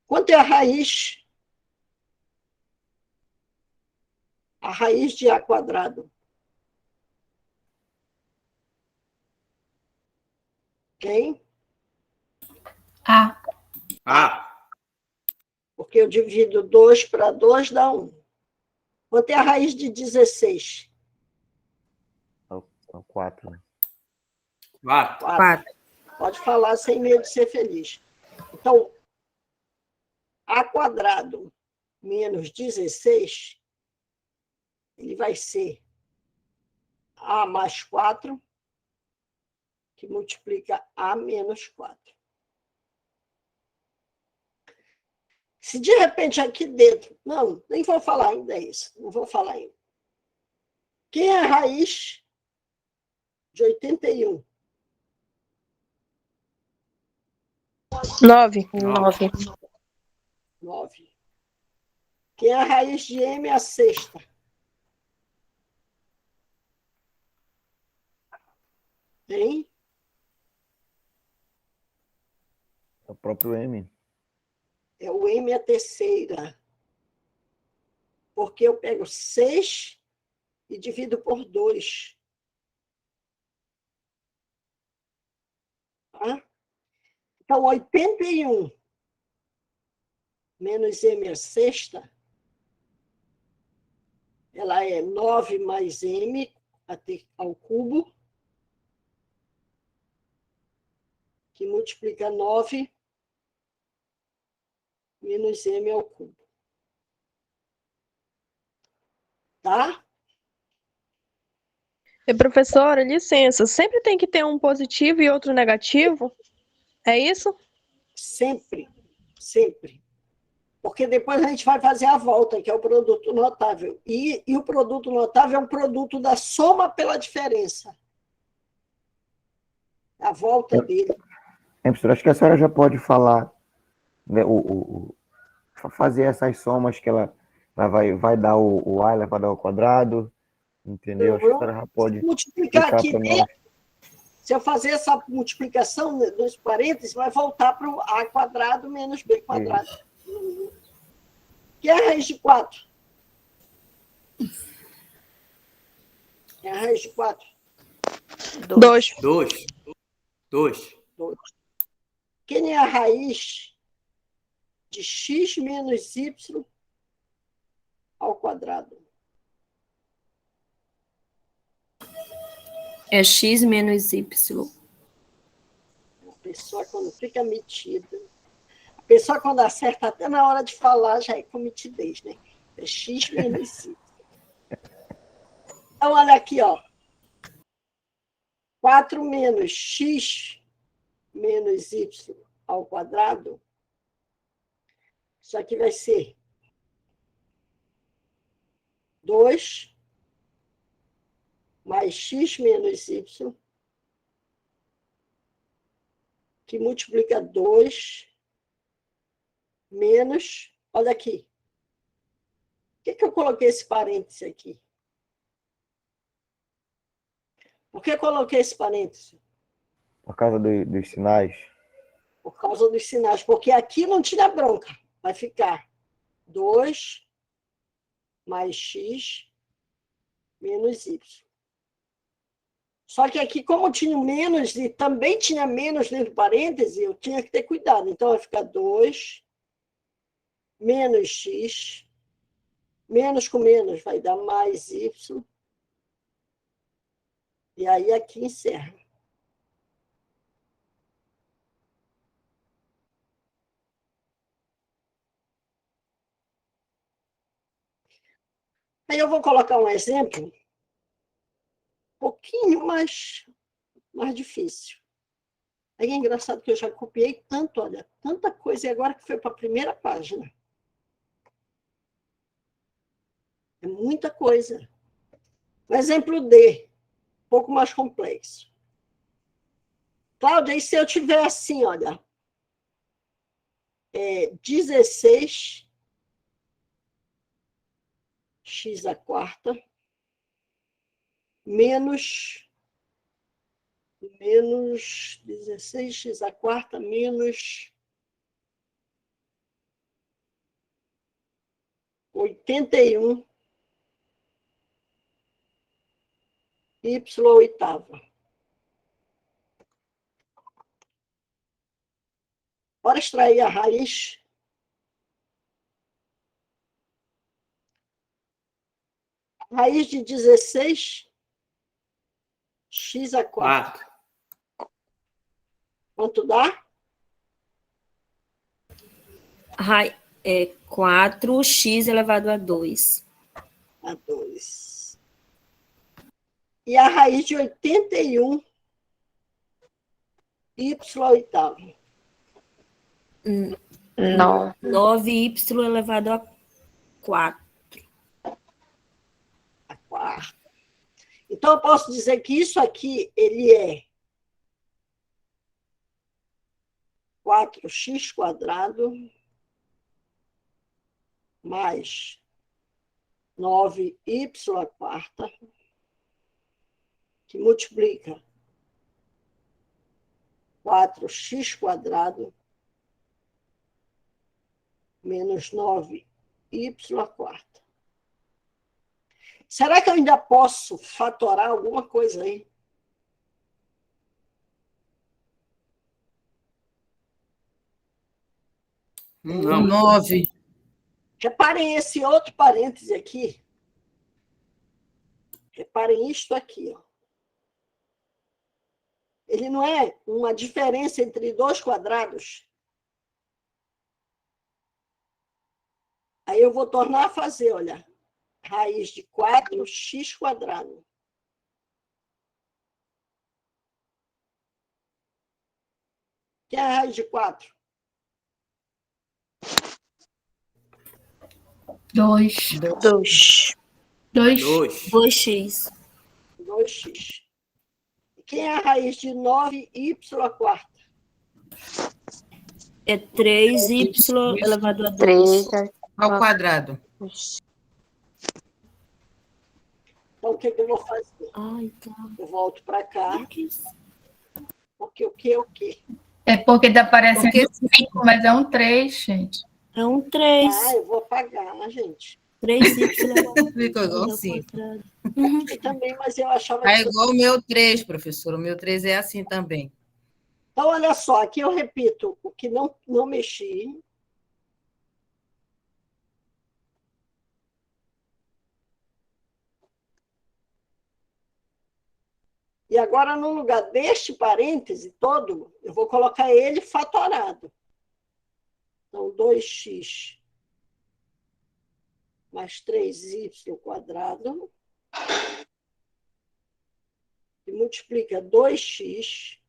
Quanto é a raiz? A raiz de A quadrado. Quem? A. Ah, Porque eu divido 2 para 2 dá 1. Quanto é a raiz de 16? É o 4. 4. 4. Pode falar sem medo de ser feliz. Então, A quadrado menos 16, ele vai ser A mais 4, que multiplica A menos 4. Se de repente aqui dentro... Não, nem vou falar ainda isso. Não vou falar ainda. Quem é a raiz de 81? 9. 9. 9. Quem é a raiz de M a sexta? Hein? É o próprio M. É o M a terceira. Porque eu pego 6 e divido por 2. Tá? Então, 81 menos M a sexta, ela é 9 mais M ao cubo, que multiplica 9 menos M ao cubo. Tá? Professora, licença, sempre tem que ter um positivo e outro negativo? É isso? Sempre, sempre. Porque depois a gente vai fazer a volta, que é o produto notável. E o produto notável é um produto da soma pela diferença. A volta dele. Professor, acho que a senhora já pode falar, né, fazer essas somas que ela vai dar o A, ela vai dar o quadrado, entendeu? Acho que a senhora já pode Multiplicar explicar aqui para nós. dentro, se eu fazer essa multiplicação dos parênteses, vai voltar para o A quadrado menos B quadrado. Que é a raiz de 4? É a raiz de 4? 2. 2. 2. Quem é a raiz de x menos y ao quadrado? É x menos y. A pessoa, quando fica metida, a pessoa, quando acerta, até na hora de falar, já é com mitidez, né? É x menos y. Então, olha aqui, ó. 4 menos x menos y ao quadrado, isso aqui vai ser 2 mais x menos y, que multiplica 2 menos... Olha aqui. Por que eu coloquei esse parêntese aqui? Por que eu coloquei esse parêntese? Por causa dos sinais. Por causa dos sinais. Porque aqui não tinha bronca. Vai ficar 2 mais x menos y. Só que aqui, como tinha menos e também tinha menos dentro do parêntese, eu tinha que ter cuidado. Então, vai ficar 2 menos x, menos com menos vai dar mais y. E aí, aqui encerra. Aí eu vou colocar um exemplo um pouquinho mais difícil. Aí é engraçado que eu já copiei tanto, olha, tanta coisa, e agora que foi para a primeira página. É muita coisa. O exemplo D, um pouco mais complexo. Cláudia, e se eu tiver assim, olha, 16 x à quarta menos 16x à quarta menos 81 y à oitava. Bora extrair a raiz. Raiz de 16, x a 4. 4. Quanto dá? 4x elevado a 2. A 2. E a raiz de 81, y oitavo. Não. 9y elevado a 4. A quarta. Então, eu posso dizer que isso aqui, ele é 4x quadrado mais 9y à quarta, que multiplica 4x quadrado menos 9y à quarta. Será que eu ainda posso fatorar alguma coisa aí? Não. 9. Reparem esse outro parêntese aqui. Reparem isto aqui, ó. Ele não é uma diferença entre dois quadrados? Aí eu vou tornar a fazer, olha. Raiz de 4x quadrado. O que é a raiz de 4? 2. 2x. 2x. E quem é a raiz de 9y à quarta? É 3y elevado a 2. 3 Ao quadrado. Então, o que eu vou fazer? Ai, tá. Eu volto para cá. Porque o quê? É porque está parecendo 5, mas é um 3, gente. É um 3. Ah, eu vou apagar, gente. 3y elevado Ficou igual ao 5. quadrado. Eu também, mas eu achava É que... igual o meu 3, professor. O meu 3 é assim também. Então, olha só, aqui eu repito o que não mexi. E agora, no lugar deste parêntese todo, eu vou colocar ele fatorado. Então, 2x mais 3y quadrado, que multiplica 2x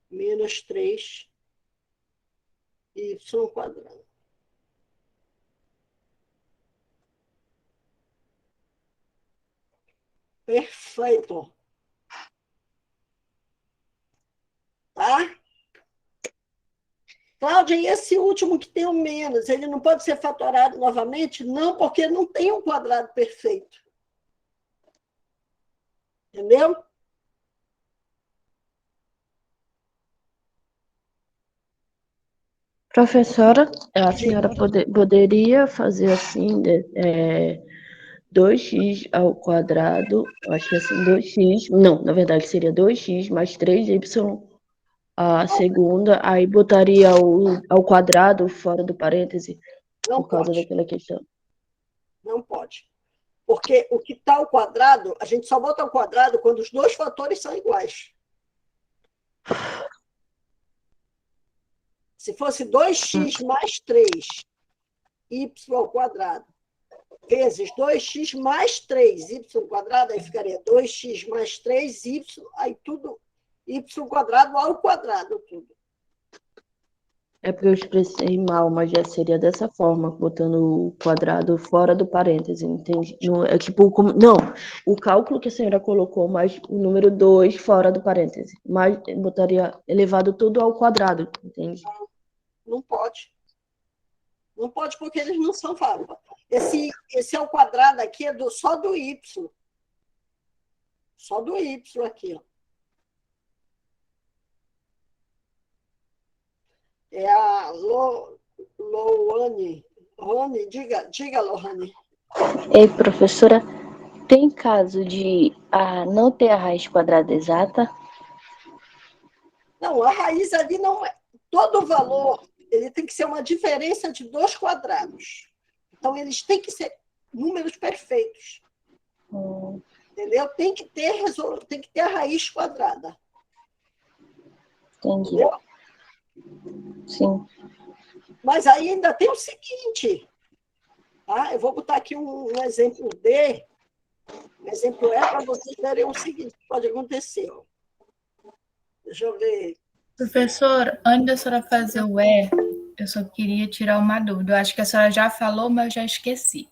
menos 3y quadrado. Perfeito. Tá? Cláudia, e esse último que tem o menos, ele não pode ser fatorado novamente? Não, porque não tem um quadrado perfeito. Entendeu? Professora, a senhora poderia fazer assim, 2x ao quadrado, acho que assim, 2x, não, na verdade seria 2x mais 3y a segunda, aí botaria ao quadrado fora do parêntese, Não por causa pode. daquela questão. Não pode. Porque o que está ao quadrado, a gente só bota ao quadrado quando os dois fatores são iguais. Se fosse 2x mais 3y ao quadrado, vezes 2x mais 3y quadrado, aí ficaria 2x mais 3y, aí tudo y quadrado ao quadrado, tudo. É porque eu expressei mal, mas já seria dessa forma, botando o quadrado fora do parêntese, entende? Não, é tipo, não, o cálculo que a senhora colocou, mais o número 2 fora do parêntese, mas botaria elevado tudo ao quadrado, entende? Não pode. Não pode porque eles não são fábulas. Esse ao quadrado aqui é só do y. Só do y aqui, ó. É a Lohane. Rony, diga, Lohane. Ei, professora, tem caso de não ter a raiz quadrada exata? Não, a raiz ali não é. Todo o valor ele tem que ser uma diferença de 2 quadrados. Então, eles têm que ser números perfeitos. Entendeu? Tem que ter a raiz quadrada. Entendi. Entendeu? Sim. Mas aí ainda tem o seguinte. Tá? Eu vou botar aqui um exemplo D. Um exemplo E para vocês verem o seguinte que pode acontecer. Deixa eu ver. Professor, antes da senhora fazer o E, eu só queria tirar uma dúvida. Eu acho que a senhora já falou, mas eu já esqueci.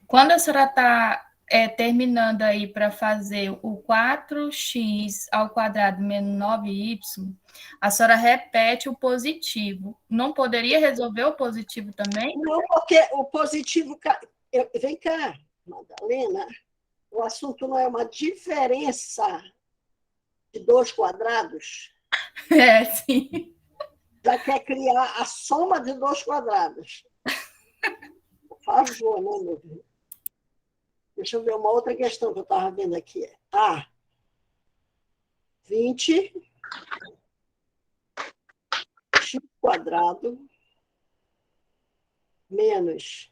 Quando a senhora está terminando aí para fazer o 4x ao quadrado menos 9y, a senhora repete o positivo. Não poderia resolver o positivo também? Não, porque o positivo... Vem cá, Madalena. O assunto não é uma diferença de 2 quadrados? É, sim. Já quer criar a soma de 2 quadrados. Por favor, né, meu Deus? Deixa eu ver uma outra questão que eu estava vendo aqui. 20 x quadrado menos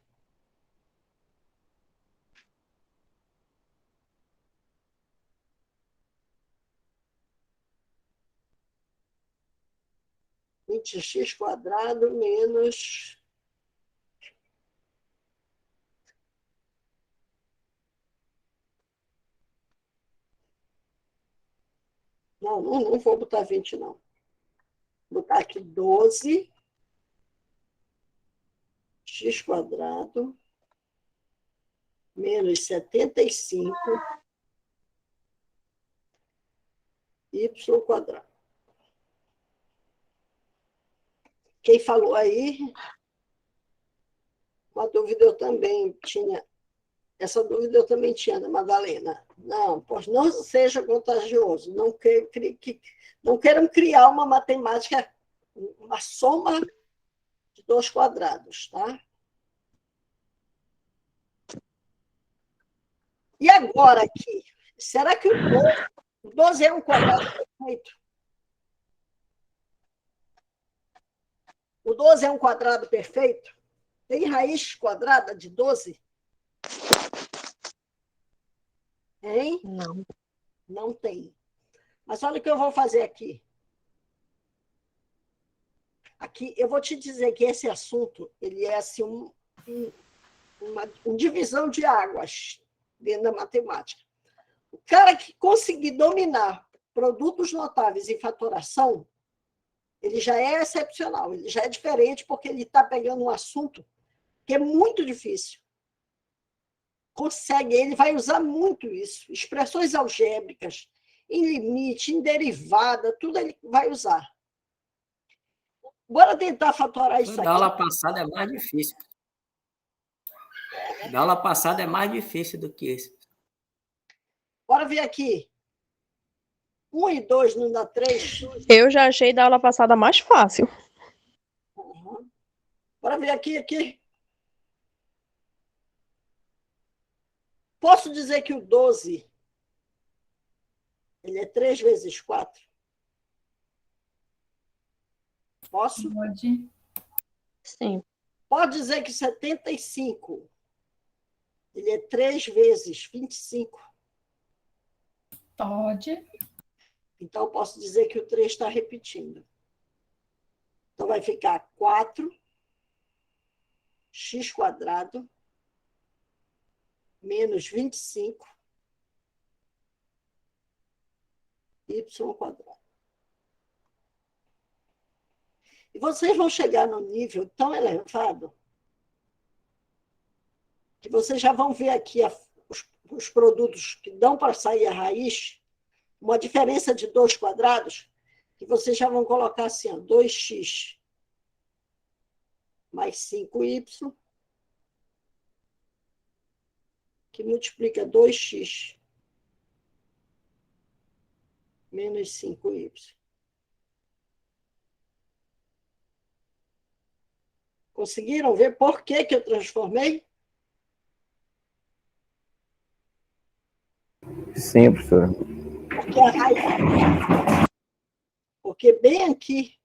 20x quadrado menos... Não vou botar 20, não. Vou botar aqui 12 x quadrado menos 75 y quadrado. Quem falou aí, uma dúvida eu também tinha. Essa dúvida eu também tinha, da Madalena. Não, pois não seja contagioso. Não queiram criar uma matemática, uma soma de 2 quadrados, tá? E agora aqui, será que o 12 é um quadrado perfeito? O 12 é um quadrado perfeito? Tem raiz quadrada de 12? Hein? Não. Não tem. Mas olha o que eu vou fazer aqui. Aqui, eu vou te dizer que esse assunto, ele é assim, uma divisão de águas dentro da matemática. O cara que conseguir dominar produtos notáveis em fatoração, ele já é excepcional, ele já é diferente, porque ele está pegando um assunto que é muito difícil. Ele vai usar muito isso. Expressões algébricas, em limite, em derivada, tudo ele vai usar. Bora tentar fatorar isso aqui. Da aula passada é mais difícil. Da aula passada é mais difícil do que esse. Bora ver aqui. 1 e 2 não dá 3? Eu já achei da aula passada mais fácil. Uhum. Bora ver aqui. Posso dizer que o 12 ele é 3 vezes 4? Posso? Pode. Sim. Pode dizer que 75 ele é 3 vezes 25? Pode. Então, posso dizer que o 3 está repetindo. Então, vai ficar 4x quadrado menos 25 y quadrado. E vocês vão chegar num nível tão elevado que vocês já vão ver aqui os produtos que dão para sair a raiz, uma diferença de 2 quadrados, que vocês já vão colocar assim, 2x mais 5y, que multiplica 2x menos 5y. Conseguiram ver por que eu transformei? Sim, professora. Porque bem aqui,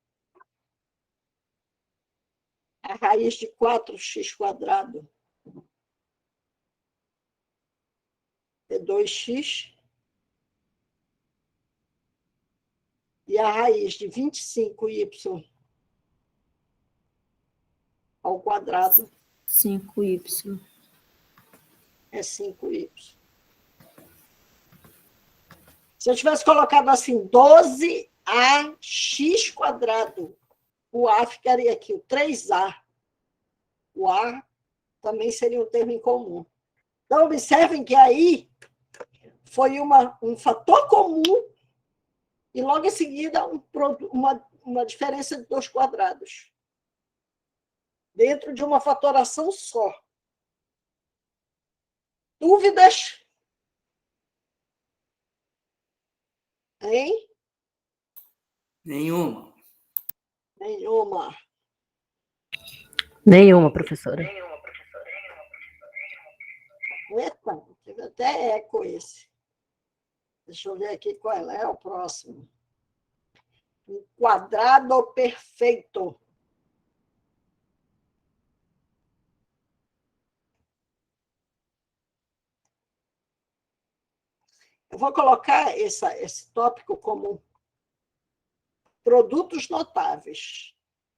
a raiz de 4x² é 2x, e a raiz de 25y ao quadrado 5y. é 5y. Se eu tivesse colocado assim, 12ax², o A ficaria aqui, o 3A. O A também seria um termo em comum. Então, observem que aí foi um fator comum e, logo em seguida, uma diferença de 2 quadrados. Dentro de uma fatoração só. Dúvidas? Hein? Nenhuma. Nenhuma. Nenhuma, professora. Eita, teve até eco esse. Deixa eu ver aqui qual é o próximo. Um quadrado perfeito. Eu vou colocar esse tópico como produtos notáveis,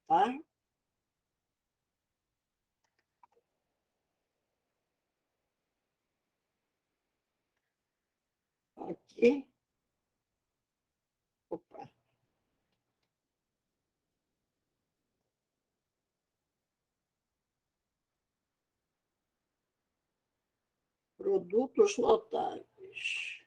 tá? Aqui. Opa. Produtos notáveis.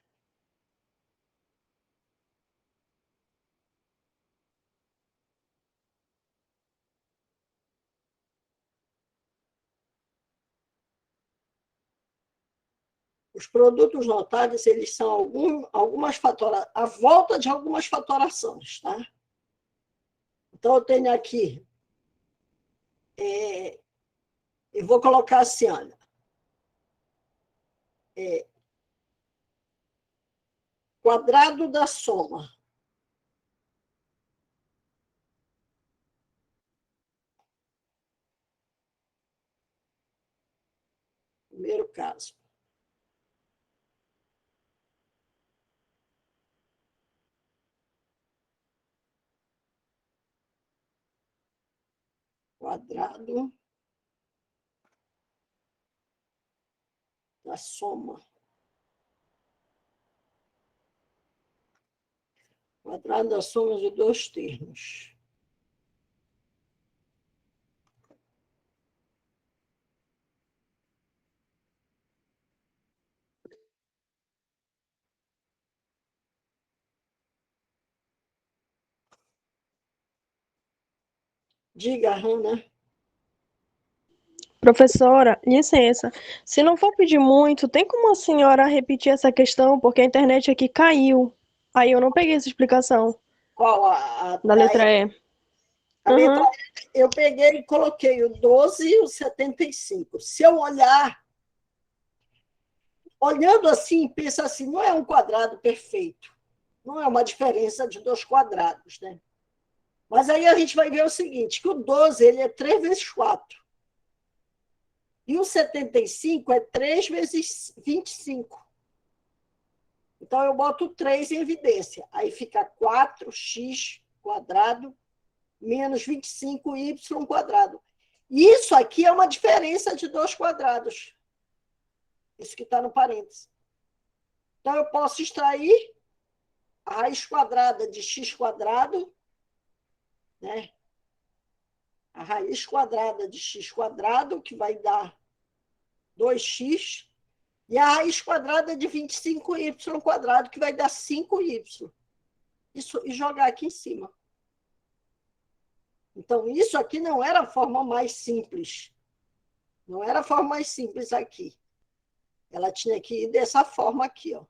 Os produtos notáveis, eles são algumas a volta de algumas fatorações, tá? Então, eu tenho aqui, eu vou colocar assim, olha, quadrado da soma. Primeiro caso. Quadrado da soma. Quadrado da soma de 2 termos. Diga, Hanna. Professora, licença. Se não for pedir muito, tem como a senhora repetir essa questão? Porque a internet aqui caiu. Aí eu não peguei essa explicação. Qual da letra E? A letra E, eu peguei e coloquei o 12 e o 75. Se eu olhando assim, pensa assim, não é um quadrado perfeito. Não é uma diferença de 2 quadrados, né? Mas aí a gente vai ver o seguinte, que o 12 ele é 3 vezes 4. E o 75 é 3 vezes 25. Então, eu boto 3 em evidência. Aí fica 4x² menos 25y². Isso aqui é uma diferença de 2 quadrados. Isso que está no parênteses. Então, eu posso extrair a raiz quadrada de x², né? A raiz quadrada de x², que vai dar 2x, e a raiz quadrada de 25y², que vai dar 5y. Isso, e jogar aqui em cima. Então, isso aqui não era a forma mais simples. Não era a forma mais simples aqui. Ela tinha que ir dessa forma aqui, ó.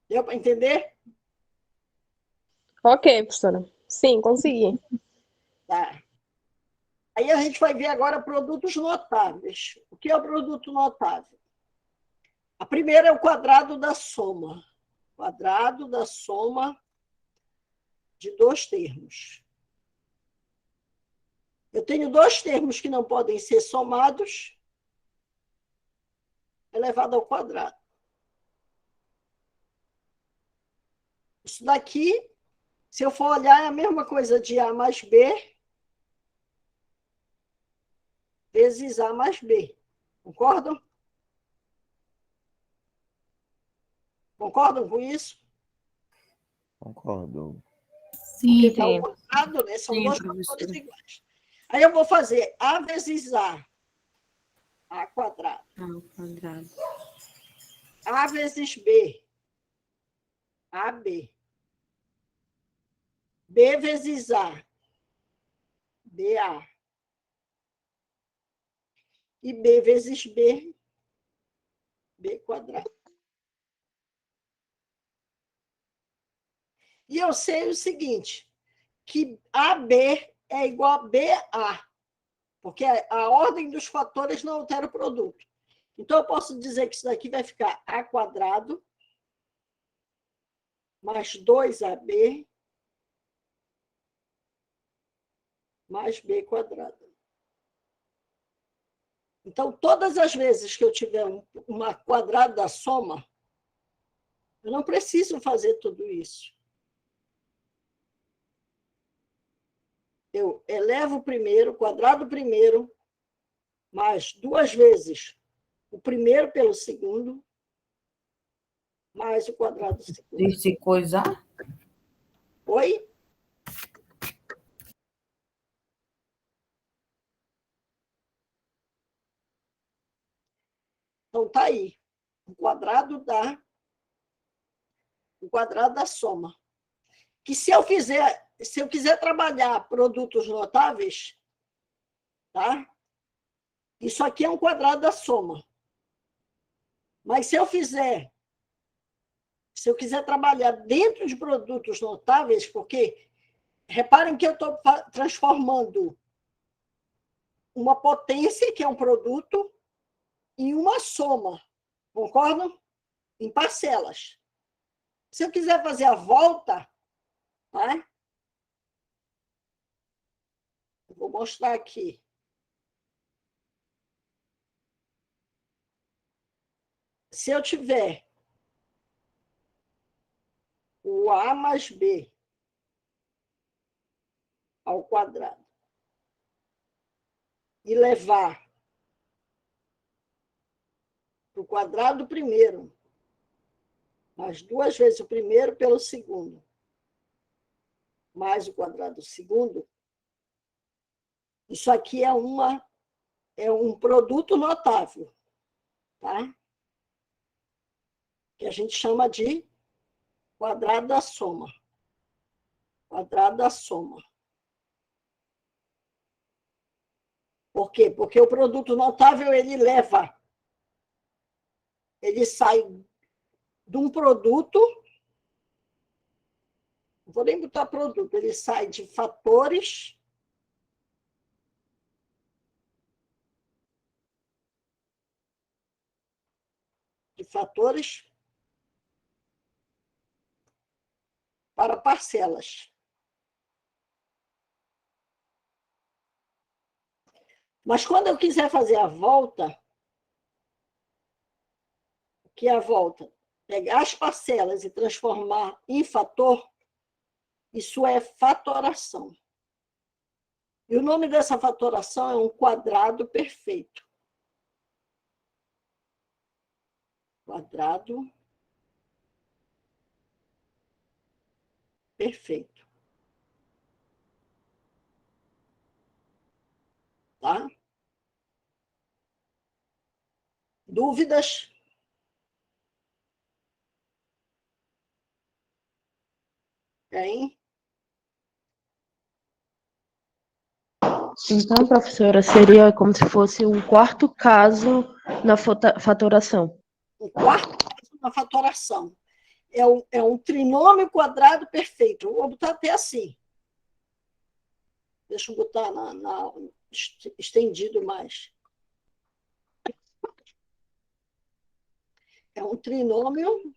Deu para entender? Ok, professora. Sim, consegui. Tá. Aí a gente vai ver agora produtos notáveis. O que é o produto notável? A primeira é o quadrado da soma. Quadrado da soma de dois termos. Eu tenho dois termos que não podem ser somados, elevado ao quadrado. Isso daqui, se eu for olhar, é a mesma coisa de A mais B vezes A mais B. Concordam? Concordam com isso? Concordo. Sim. Porque ao quadrado, né, são Sim, dois professora. fatores iguais. Aí eu vou fazer A vezes A quadrado. Ao quadrado. A vezes B, AB. B vezes A, BA. E B vezes B, B quadrado. E eu sei o seguinte, que AB é igual a BA, porque a ordem dos fatores não altera o produto. Então, eu posso dizer que isso daqui vai ficar A quadrado mais 2AB mais B quadrado. Então, todas as vezes que eu tiver uma quadrado da soma, eu não preciso fazer tudo isso. Eu elevo o primeiro, quadrado primeiro, mais duas vezes o primeiro pelo segundo, mais o quadrado do segundo. E se coisar? Oi? Então, tá aí. O quadrado da soma. Que se eu quiser trabalhar produtos notáveis, tá? Isso aqui é um quadrado da soma. Mas se eu quiser trabalhar dentro de produtos notáveis, porque reparem que eu estou transformando uma potência, que é um produto, em uma soma. Concordam? Em parcelas. Se eu quiser fazer a volta, tá? Eu vou mostrar aqui. Se eu tiver o A mais B ao quadrado e levar para o quadrado primeiro, mais duas vezes o primeiro pelo segundo, mais o quadrado do segundo, isso aqui é um produto notável, tá? Que a gente chama de quadrado da soma. Quadrado da soma. Por quê? Porque o produto notável, ele sai de um produto, não vou nem botar produto, ele sai de fatores para parcelas. Mas quando eu quiser fazer a volta, que é a volta, pegar as parcelas e transformar em fator, isso é fatoração. E o nome dessa fatoração é um quadrado perfeito. Quadrado perfeito. Tá? Dúvidas? Tem? Então, professora, seria como se fosse um quarto caso na fatoração. Um quarto caso na fatoração. É um trinômio quadrado perfeito. Vou botar até assim. Deixa eu botar estendido mais. É um trinômio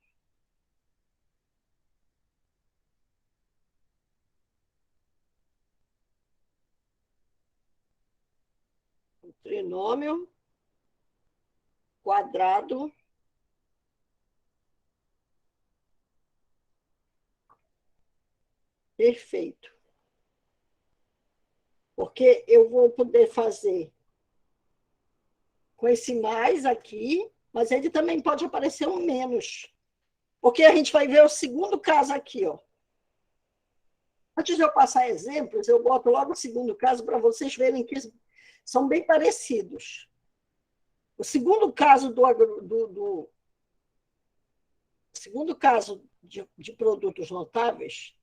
um trinômio quadrado perfeito. Porque eu vou poder fazer com esse mais aqui, mas ele também pode aparecer um menos. Porque a gente vai ver o segundo caso aqui, ó. Antes de eu passar exemplos, eu boto logo o segundo caso para vocês verem que são bem parecidos. O segundo caso segundo caso de produtos notáveis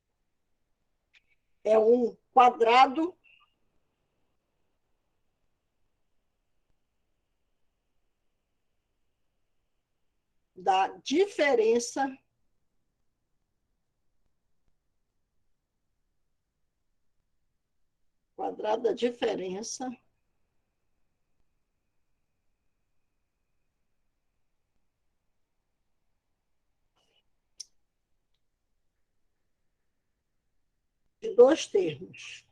é um quadrado da diferença de dois termos.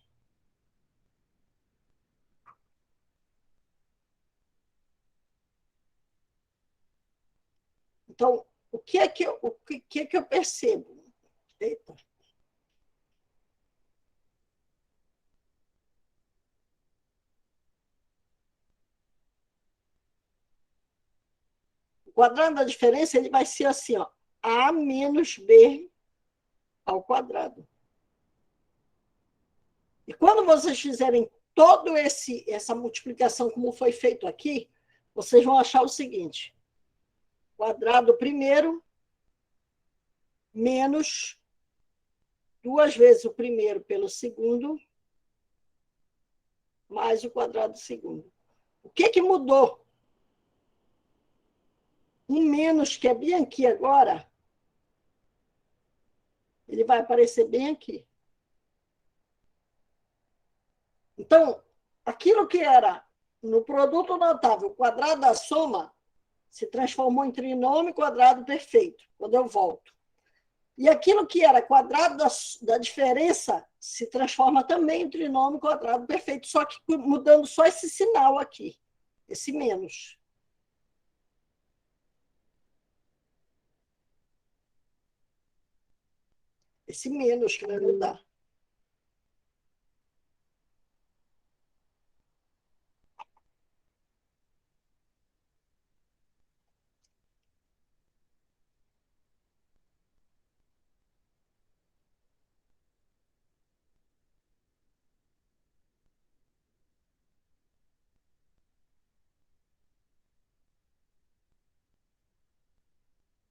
Então, o que é que eu percebo? Eita. O quadrado da diferença ele vai ser assim, ó, a menos b ao quadrado. E quando vocês fizerem toda essa multiplicação como foi feito aqui, vocês vão achar o seguinte: quadrado primeiro menos 2 vezes o primeiro pelo segundo, mais o quadrado do segundo. O que mudou? Um menos, que é bem aqui agora, ele vai aparecer bem aqui. Então, aquilo que era no produto notável, o quadrado da soma, se transformou em trinômio quadrado perfeito, quando eu volto. E aquilo que era quadrado da diferença se transforma também em trinômio quadrado perfeito, só que mudando só esse sinal aqui, esse menos. Esse menos que vai mudar.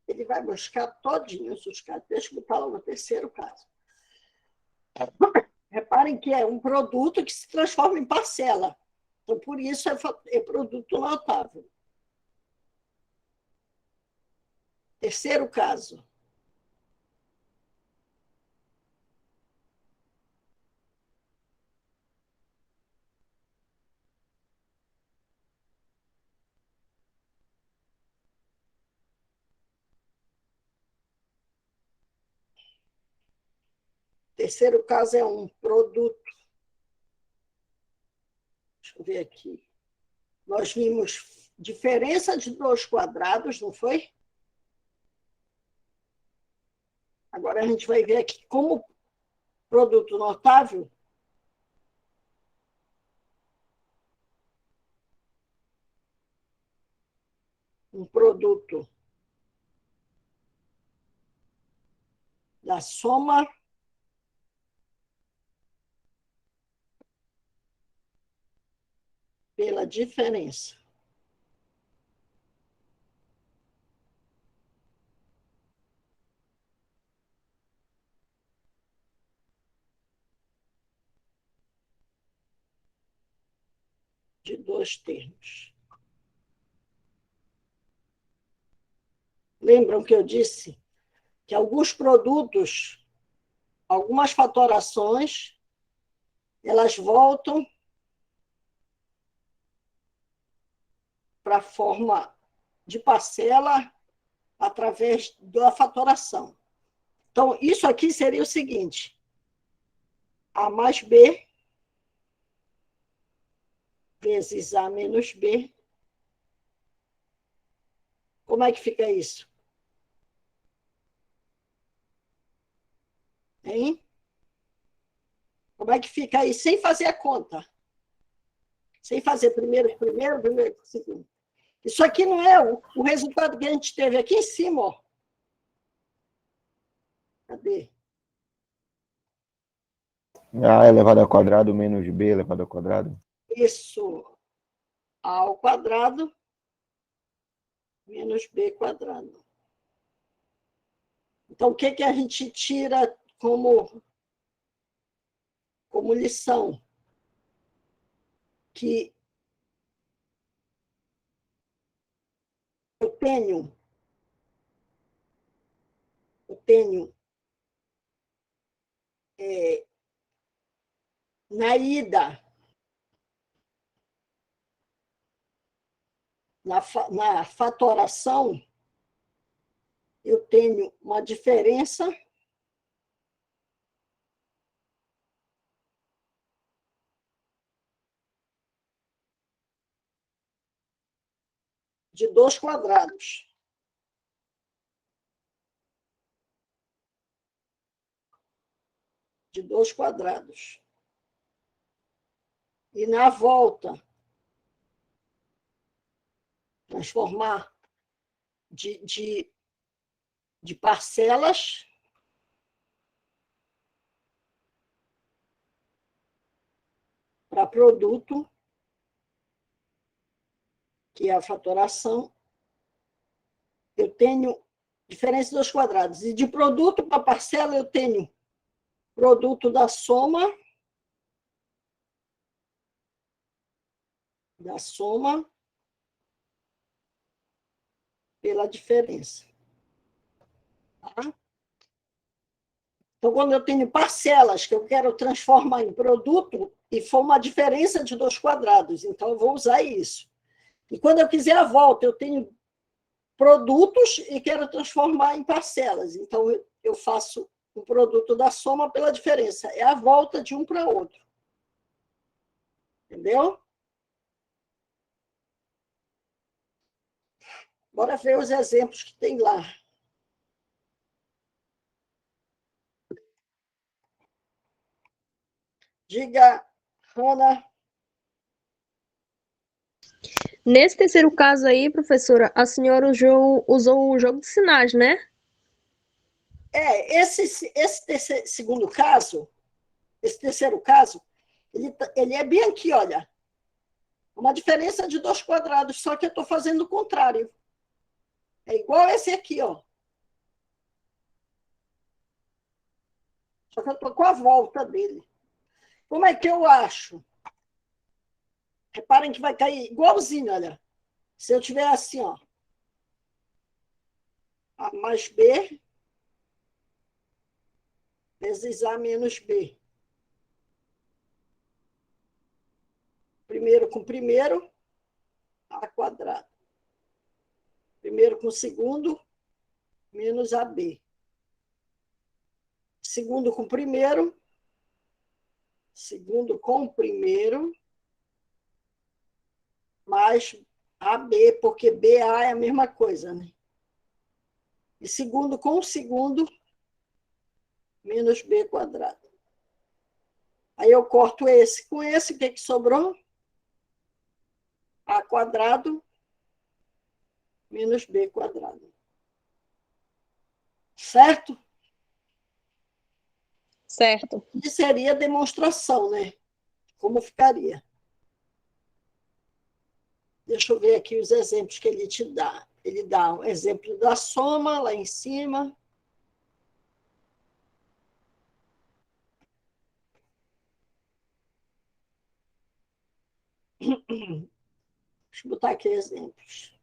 Ele vai buscar todinhos os casos. Deixa eu botar logo o terceiro caso. Reparem que é um produto que se transforma em parcela. Então, por isso é produto notável. Terceiro caso. Terceiro caso é um produto. Deixa eu ver aqui. Nós vimos diferença de 2 quadrados, não foi? Agora a gente vai ver aqui como produto notável. Um produto da soma pela diferença. De 2 termos. Lembram que eu disse que alguns produtos, algumas fatorações, elas voltam para a forma de parcela através da fatoração. Então, isso aqui seria o seguinte: A mais B vezes A menos B. Como é que fica isso? Hein? Como é que fica aí, sem fazer a conta? Sem fazer primeiro, segundo. Isso aqui não é o resultado que a gente teve aqui em cima, ó. Cadê? A elevado ao quadrado menos B elevado ao quadrado. Isso. A ao quadrado menos B quadrado. Então, o que, que a gente tira como lição? Que eu tenho na ida, na fatoração, eu tenho uma diferença de 2 quadrados. De 2 quadrados. E na volta, transformar de parcelas para produto, que é a fatoração, eu tenho diferença de 2 quadrados. E de produto para parcela, eu tenho produto da soma pela diferença. Tá? Então, quando eu tenho parcelas que eu quero transformar em produto, e for uma diferença de 2 quadrados, então eu vou usar isso. E quando eu quiser a volta, eu tenho produtos e quero transformar em parcelas. Então, eu faço o produto da soma pela diferença. É a volta de um para outro. Entendeu? Bora ver os exemplos que tem lá. Diga, Ana. Nesse terceiro caso aí, professora, a senhora usou o jogo de sinais, né? Esse segundo caso, esse terceiro caso, ele é bem aqui, olha. Uma diferença de 2 quadrados, só que eu estou fazendo o contrário. É igual esse aqui, ó. Só que eu estou com a volta dele. Como é que eu acho? Reparem que vai cair igualzinho, olha. Se eu tiver assim, ó. A mais B vezes A menos B. Primeiro com primeiro, A quadrado. Primeiro com segundo, menos AB. Segundo com primeiro, mais AB, porque BA é a mesma coisa, né? E segundo com segundo, menos B quadrado. Aí eu corto esse com esse, o que, que sobrou? A quadrado menos B quadrado. Certo? Certo. E seria demonstração, né? Como ficaria? Deixa eu ver aqui os exemplos que ele te dá. Ele dá um exemplo da soma lá em cima. Deixa eu botar aqui exemplos.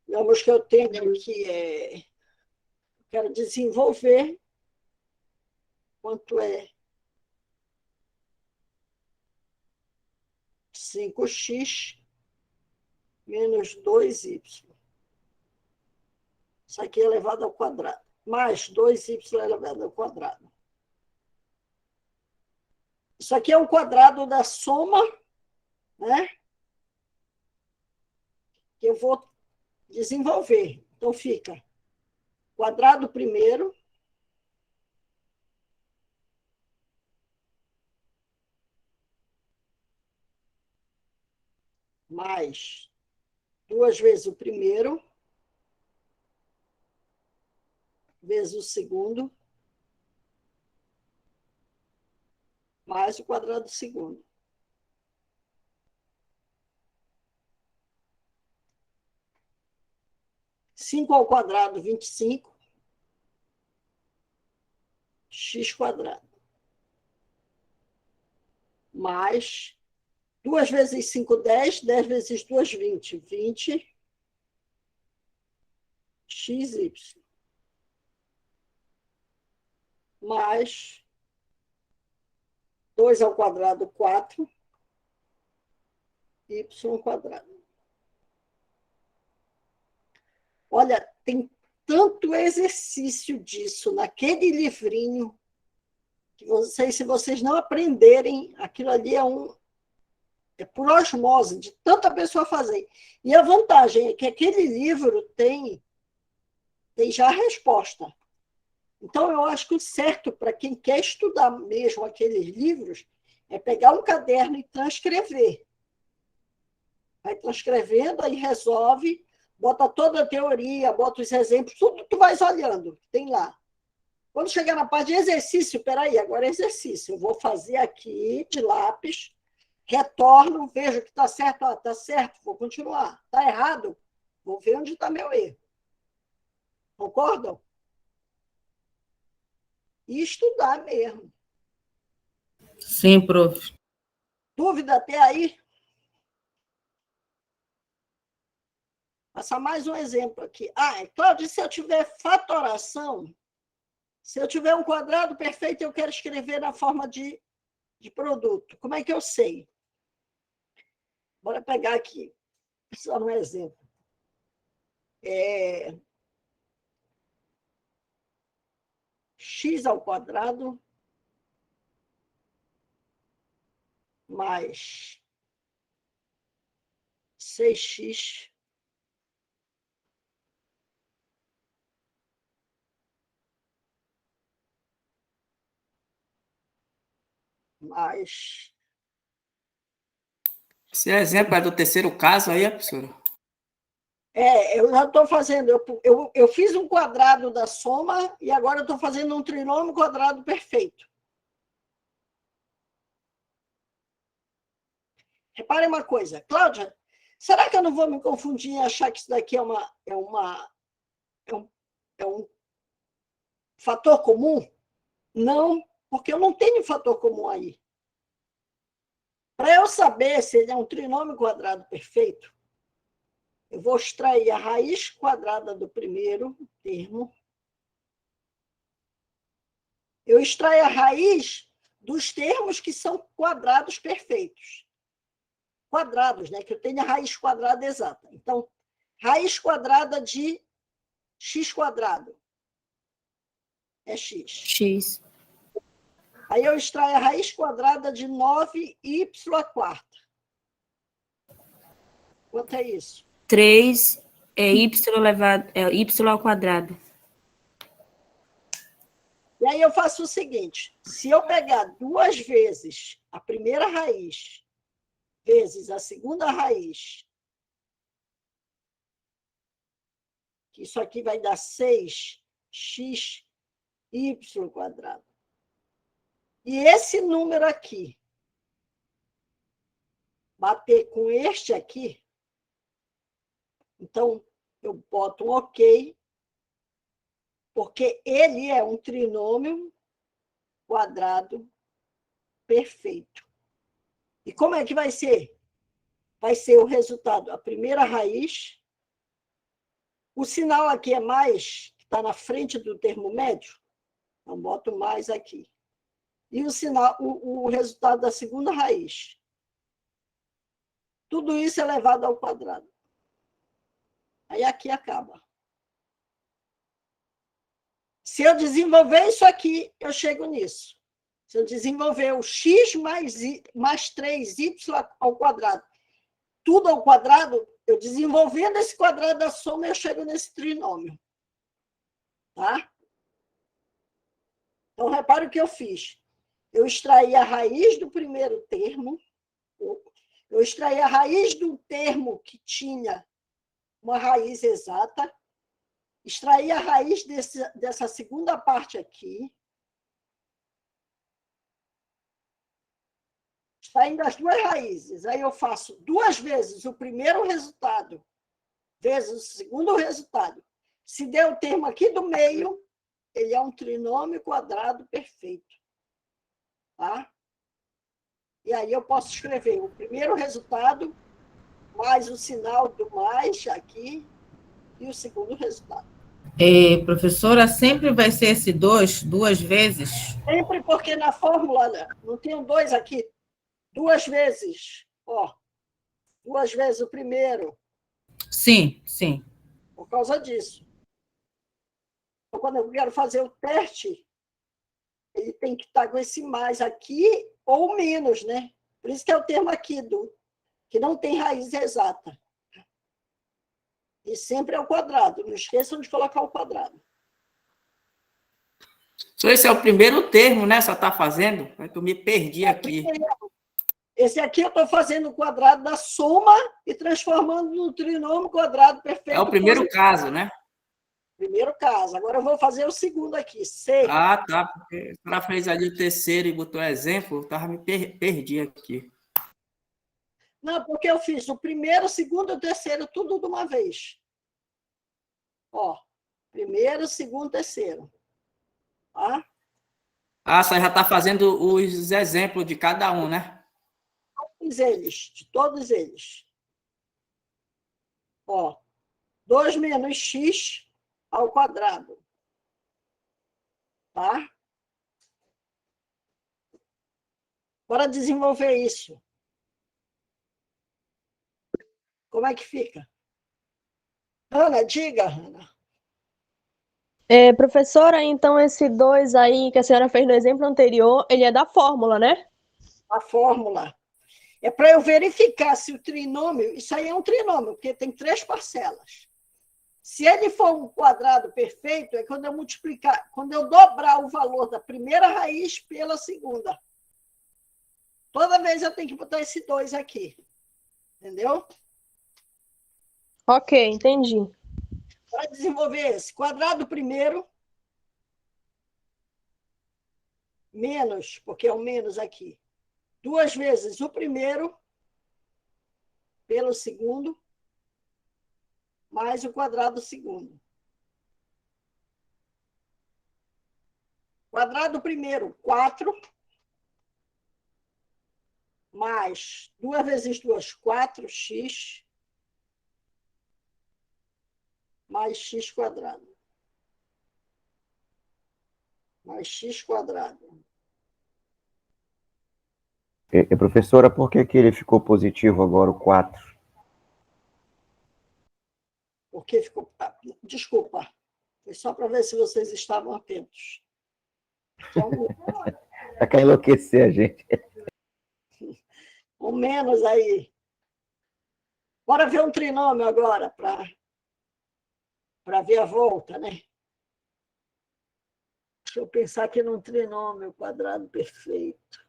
Digamos que eu tenho que quero desenvolver quanto é 5x menos 2y. Isso aqui é elevado ao quadrado. Mais 2y elevado ao quadrado. Isso aqui é o quadrado da soma, né? Que eu vou desenvolver. Então, fica quadrado primeiro mais 2 vezes o primeiro vezes o segundo mais o quadrado do segundo. Cinco ao quadrado, 25. X quadrado. Mais 2 vezes 5, 10. 10 vezes 2, 20. 20. XY. Mais 2 ao quadrado, 4. Y quadrado. Olha, tem tanto exercício disso naquele livrinho que se vocês não aprenderem, aquilo ali é por osmose, de tanta pessoa fazer. E a vantagem é que aquele livro tem já a resposta. Então, eu acho que o certo para quem quer estudar mesmo aqueles livros é pegar um caderno e transcrever. Vai transcrevendo, aí resolve, bota toda a teoria, bota os exemplos, tudo tu vais olhando, tem lá. Quando chegar na parte de exercício, peraí, agora é exercício, eu vou fazer aqui de lápis, retorno, vejo que está certo, está certo, vou continuar. Está errado, vou ver onde está meu erro. Concordam? E estudar mesmo. Sim, prof. Dúvida até aí? Passar mais um exemplo aqui. Cláudia, se eu tiver fatoração, se eu tiver um quadrado perfeito, eu quero escrever na forma de produto. Como é que eu sei? Bora pegar aqui, só um exemplo. X ao quadrado mais 6x mais... Esse exemplo é do terceiro caso aí, professora? Eu já estou fazendo, eu fiz um quadrado da soma e agora eu estou fazendo um trinômio quadrado perfeito. Repare uma coisa, Cláudia, será que eu não vou me confundir e achar que isso daqui é um fator comum? Não, porque eu não tenho fator comum aí. Para eu saber se ele é um trinômio quadrado perfeito, eu vou extrair a raiz quadrada do primeiro termo. Eu extraio a raiz dos termos que são quadrados perfeitos. Quadrados, né? Que eu tenho a raiz quadrada exata. Então, raiz quadrada de x quadrado é x. X. Aí eu extraio a raiz quadrada de 9y à quarta. Quanto é isso? 3 é y ao quadrado. E aí eu faço o seguinte, se eu pegar 2 vezes a primeira raiz vezes a segunda raiz, que isso aqui vai dar 6xy quadrado. E esse número aqui, bater com este aqui, então eu boto um OK, porque ele é um trinômio quadrado perfeito. E como é que vai ser? Vai ser o resultado, a primeira raiz, o sinal aqui é mais, que está na frente do termo médio, então boto mais aqui. E o sinal, o resultado da segunda raiz. Tudo isso elevado ao quadrado. Aí aqui acaba. Se eu desenvolver isso aqui, eu chego nisso. Se eu desenvolver o x mais 3y ao quadrado, tudo ao quadrado, eu desenvolvendo esse quadrado da soma, eu chego nesse trinômio. Tá? Então, repare o que eu fiz. Eu extraí a raiz do primeiro termo, eu extraí a raiz do termo que tinha uma raiz exata, extraí a raiz dessa segunda parte aqui, extraindo as duas raízes. Aí eu faço 2 vezes o primeiro resultado, vezes o segundo resultado. Se der o termo aqui do meio, ele é um trinômio quadrado perfeito. Tá? E aí eu posso escrever o primeiro resultado, mais o sinal do mais aqui, e o segundo resultado. Professora, sempre vai ser esse 2, 2 vezes? Sempre porque na fórmula, né, não tem um 2 aqui, 2 vezes. Ó, 2 vezes o primeiro. Sim, sim. Por causa disso. Então, quando eu quero fazer o teste, ele tem que estar com esse mais aqui ou menos, né? Por isso que é o termo aqui, que não tem raiz exata. E sempre é o quadrado. Não esqueçam de colocar o quadrado. Esse é o primeiro termo, né? Só está fazendo? Eu me perdi aqui. Esse aqui eu estou fazendo o quadrado da soma e transformando no trinômio quadrado perfeito. É o primeiro positivo. caso, né? Primeiro caso. Agora eu vou fazer o segundo aqui. C. Ah, tá. Porque a senhora fez ali o terceiro e botou exemplo, eu tava me perdi aqui. Não, porque eu fiz o primeiro, o segundo e o terceiro, tudo de uma vez. Ó, primeiro, segundo, terceiro. Tá? Ah, você já está fazendo os exemplos de cada um, né? Todos eles, de todos eles. Ó, 2 menos x ao quadrado. Tá? Bora desenvolver isso. Como é que fica? Ana, diga, Ana. Professora, então esse 2 aí que a senhora fez no exemplo anterior, ele é da fórmula, né? A fórmula. É para eu verificar se o trinômio... Isso aí é um trinômio, porque tem 3 parcelas. Se ele for um quadrado perfeito, é quando eu multiplicar, quando eu dobrar o valor da primeira raiz pela segunda. Toda vez eu tenho que botar esse 2 aqui. Entendeu? Ok, entendi. Para desenvolver esse quadrado primeiro, menos, porque é o menos aqui, 2 vezes o primeiro pelo segundo, mais o quadrado segundo. Quadrado primeiro, 4, mais 2 vezes 2, 4x, mais x quadrado. Mais x quadrado. Professora, por que ele ficou positivo agora, o 4? Porque ficou... Desculpa, foi só para ver se vocês estavam atentos. Então, Quer enlouquecer a gente. o menos aí. Bora ver um trinômio agora, para ver a volta, né? Deixa eu pensar aqui num trinômio quadrado perfeito.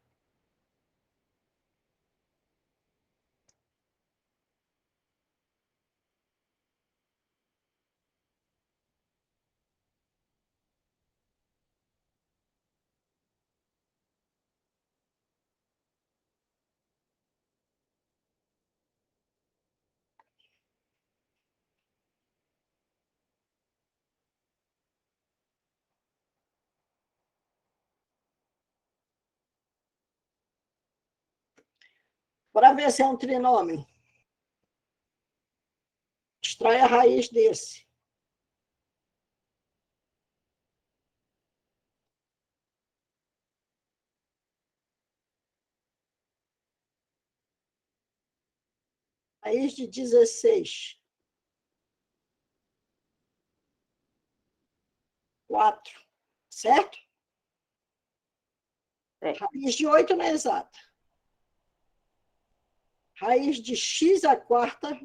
Bora ver se é um trinômio. Extrai a raiz desse. Raiz de 16. 4, certo? É. Raiz de 8 não é exata. Raiz de x à quarta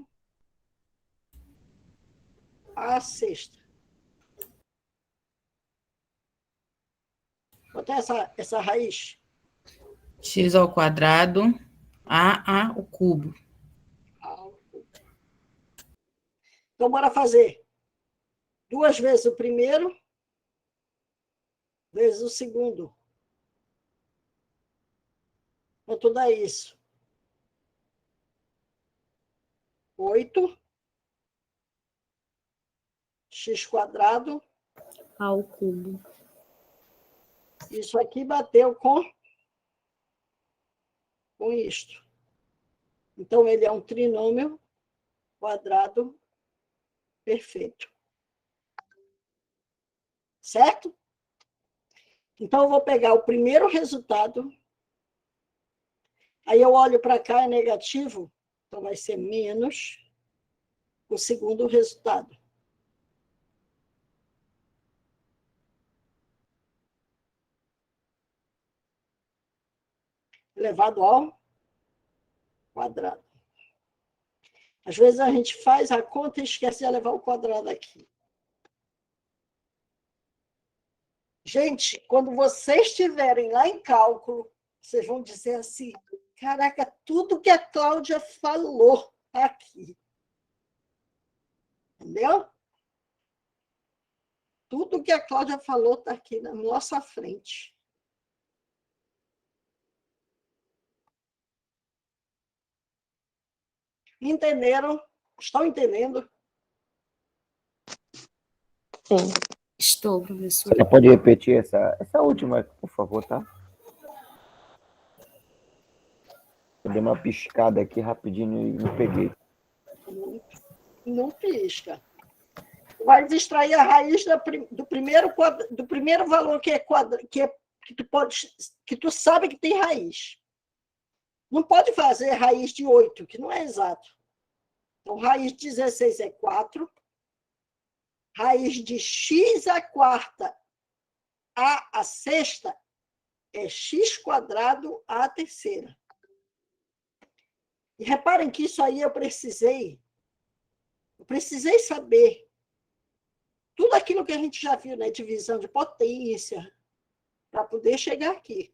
à sexta. Quanto é essa raiz? X ao quadrado, A ao cubo. Então, bora fazer 2 vezes o primeiro, vezes o segundo. Quanto dá isso? 8 x quadrado Ao cubo. Isso aqui bateu com isto. Então, ele é um trinômio quadrado perfeito. Certo? Então, eu vou pegar o primeiro resultado. Aí eu olho para cá, é negativo. Então, vai ser menos o segundo resultado. Elevado ao quadrado. Às vezes a gente faz a conta e esquece de levar o quadrado aqui. Gente, quando vocês estiverem lá em cálculo, vocês vão dizer assim, caraca, tudo que a Cláudia falou está aqui. Entendeu? Tudo que a Cláudia falou está aqui na nossa frente. Entenderam? Estão entendendo? Sim. Estou, professora. Você pode repetir essa última, por favor, tá? Eu dei uma piscada aqui rapidinho e não peguei. Não pisca. Vai extrair a raiz do primeiro valor que tu sabe que tem raiz. Não pode fazer raiz de 8, que não é exato. Então, raiz de 16 é 4. Raiz de x à quarta à sexta é x quadrado à terceira. E reparem que isso aí eu precisei saber tudo aquilo que a gente já viu, né? Divisão de potência, para poder chegar aqui.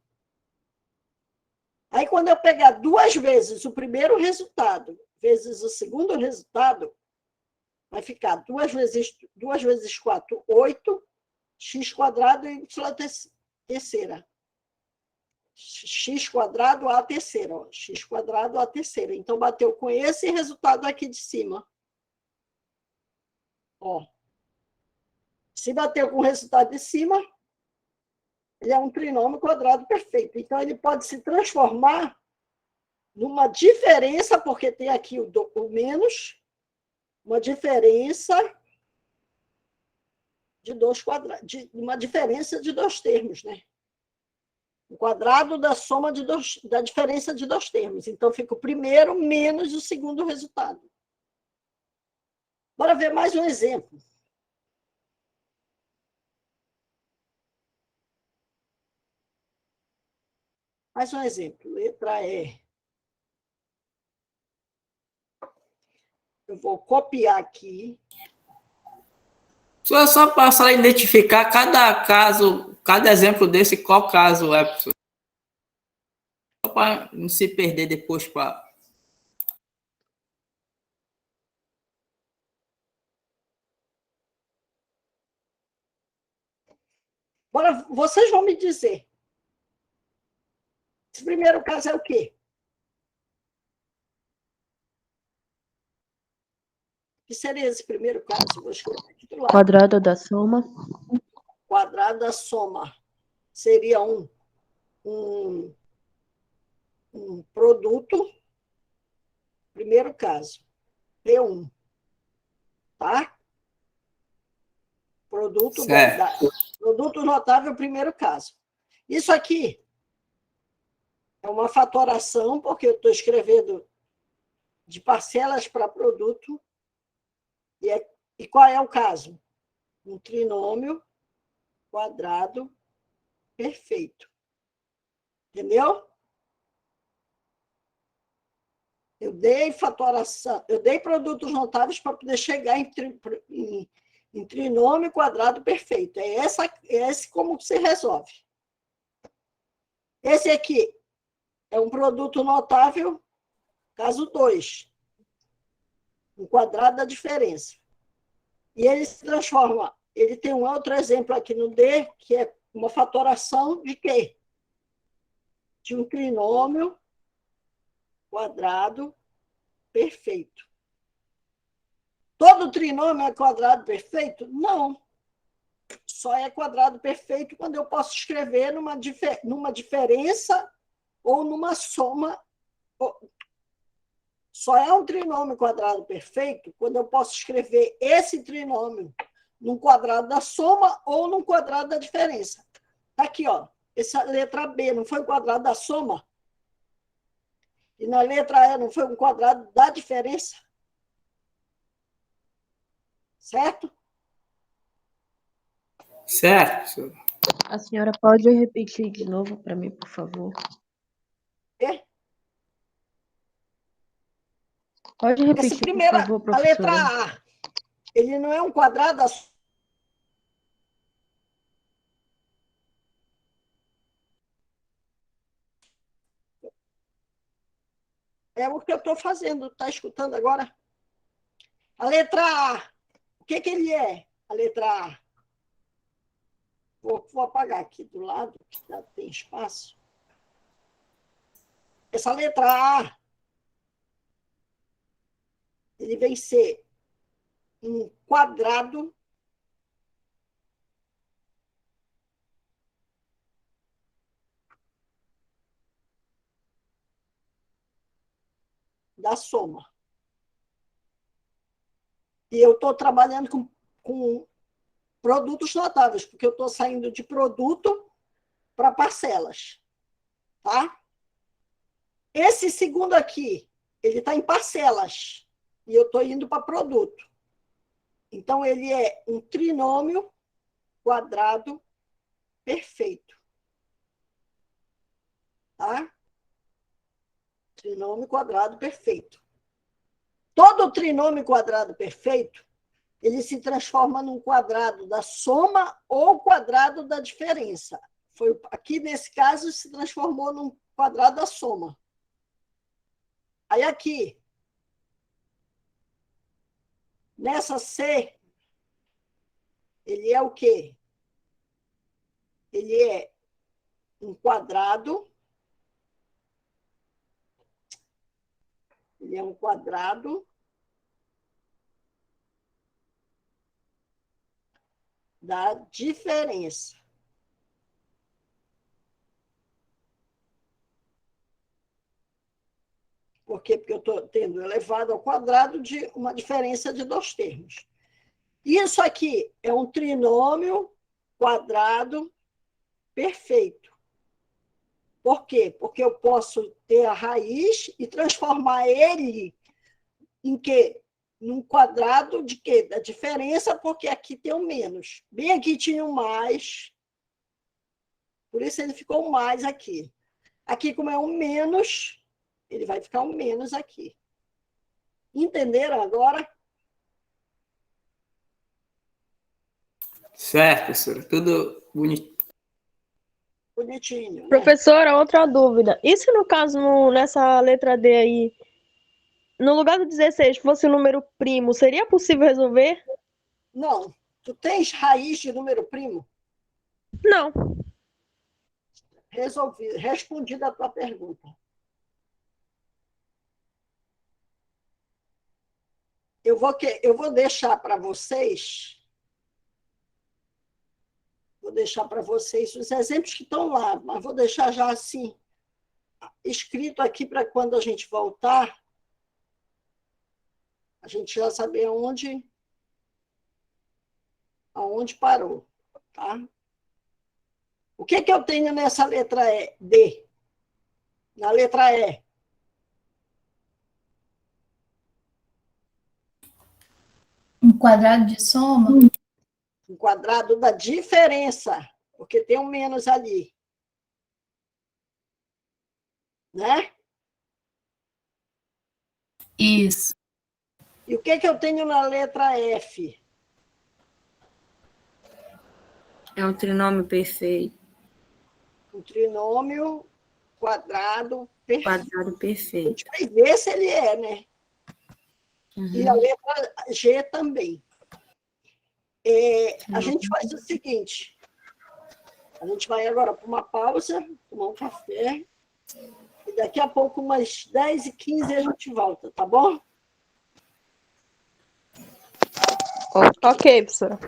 Aí, quando eu pegar 2 vezes o primeiro resultado, vezes o segundo resultado, vai ficar 2 vezes 4, 8, x quadrado e y terceira. X quadrado a terceira. Ó, x quadrado a terceira. Então, bateu com esse resultado aqui de cima. Ó. Se bateu com o resultado de cima, ele é um trinômio quadrado perfeito. Então, ele pode se transformar numa diferença, porque tem aqui o menos, uma diferença de 2 quadrados, uma diferença de 2 termos, né? O quadrado da soma da diferença de 2 termos. Então, fica o primeiro menos o segundo resultado. Bora ver mais um exemplo. Mais um exemplo. Letra E. Eu vou copiar aqui. Só para identificar cada caso, cada exemplo desse, qual caso é, professor? Só para não se perder depois para... Agora, vocês vão me dizer. Esse primeiro caso é o quê? O que seria esse primeiro caso? Vou escrever aqui do lado. Quadrado da soma. Quadrado da soma. Seria um produto. Primeiro caso. P1. Tá? Produto notável, primeiro caso. Isso aqui é uma fatoração, porque eu estou escrevendo de parcelas para produto. E qual é o caso? Um trinômio quadrado perfeito. Entendeu? Eu dei fatoração, eu dei produtos notáveis para poder chegar em trinômio quadrado perfeito. É esse como se resolve. Esse aqui é um produto notável, caso 2. Um quadrado da diferença. E ele se transforma. Ele tem um outro exemplo aqui no D, que é uma fatoração de quê? De um trinômio quadrado perfeito. Todo trinômio é quadrado perfeito? Não. Só é quadrado perfeito quando eu posso escrever numa diferença ou numa soma. Só é um trinômio quadrado perfeito quando eu posso escrever esse trinômio num quadrado da soma ou num quadrado da diferença. Tá aqui, ó. Essa letra B não foi um quadrado da soma? E na letra E não foi um quadrado da diferença? Certo? Certo. A senhora pode repetir de novo para mim, por favor? É? Pode repetir, por favor, A professora? letra A, ele não é um quadrado da soma? É o que eu estou fazendo, está escutando agora? A letra A, o que ele é? A letra A. Vou apagar aqui do lado, que tem espaço. Essa letra A, ele vem ser um quadrado da soma. E eu estou trabalhando com produtos notáveis, porque eu estou saindo de produto para parcelas. Tá? Esse segundo aqui, ele está em parcelas, e eu estou indo para produto. Então, ele é um trinômio quadrado perfeito. Tá? Trinômio quadrado perfeito. Todo trinômio quadrado perfeito, ele se transforma num quadrado da soma ou quadrado da diferença. Aqui, nesse caso, se transformou num quadrado da soma. Aí, aqui, nessa C, ele é o quê? Ele é um quadrado. Ele é um quadrado da diferença. Por quê? Porque eu estou tendo elevado ao quadrado de uma diferença de 2 termos. Isso aqui é um trinômio quadrado perfeito. Por quê? Porque eu posso ter a raiz e transformar ele em quê? Num quadrado de quê? Da diferença, porque aqui tem um menos. Bem aqui tinha um mais, por isso ele ficou um mais aqui. Aqui, como é um menos, ele vai ficar um menos aqui. Entenderam agora? Certo, professora. Tudo bonito. Bonitinho. Né? Professora, outra dúvida. E se no caso, nessa letra D aí, no lugar do 16 fosse o número primo, seria possível resolver? Não. Tu tens raiz de número primo? Não. Respondida a tua pergunta. Eu vou deixar para vocês. Vou deixar para vocês os exemplos que estão lá, mas vou deixar já assim, escrito aqui para quando a gente voltar, a gente já saber aonde parou. Tá? O que eu tenho nessa letra D? Na letra E? Um quadrado de soma? Um quadrado da diferença, porque tem um menos ali. Né? Isso. E o que eu tenho na letra F? É um trinômio perfeito. Um trinômio quadrado perfeito. Quadrado A perfeito. gente vai ver se ele é, né? E a Uhum. letra G também. A gente faz o seguinte. A gente vai agora para uma pausa, tomar um café. E daqui a pouco, umas 10h15, a gente volta, tá bom? Ok, professora.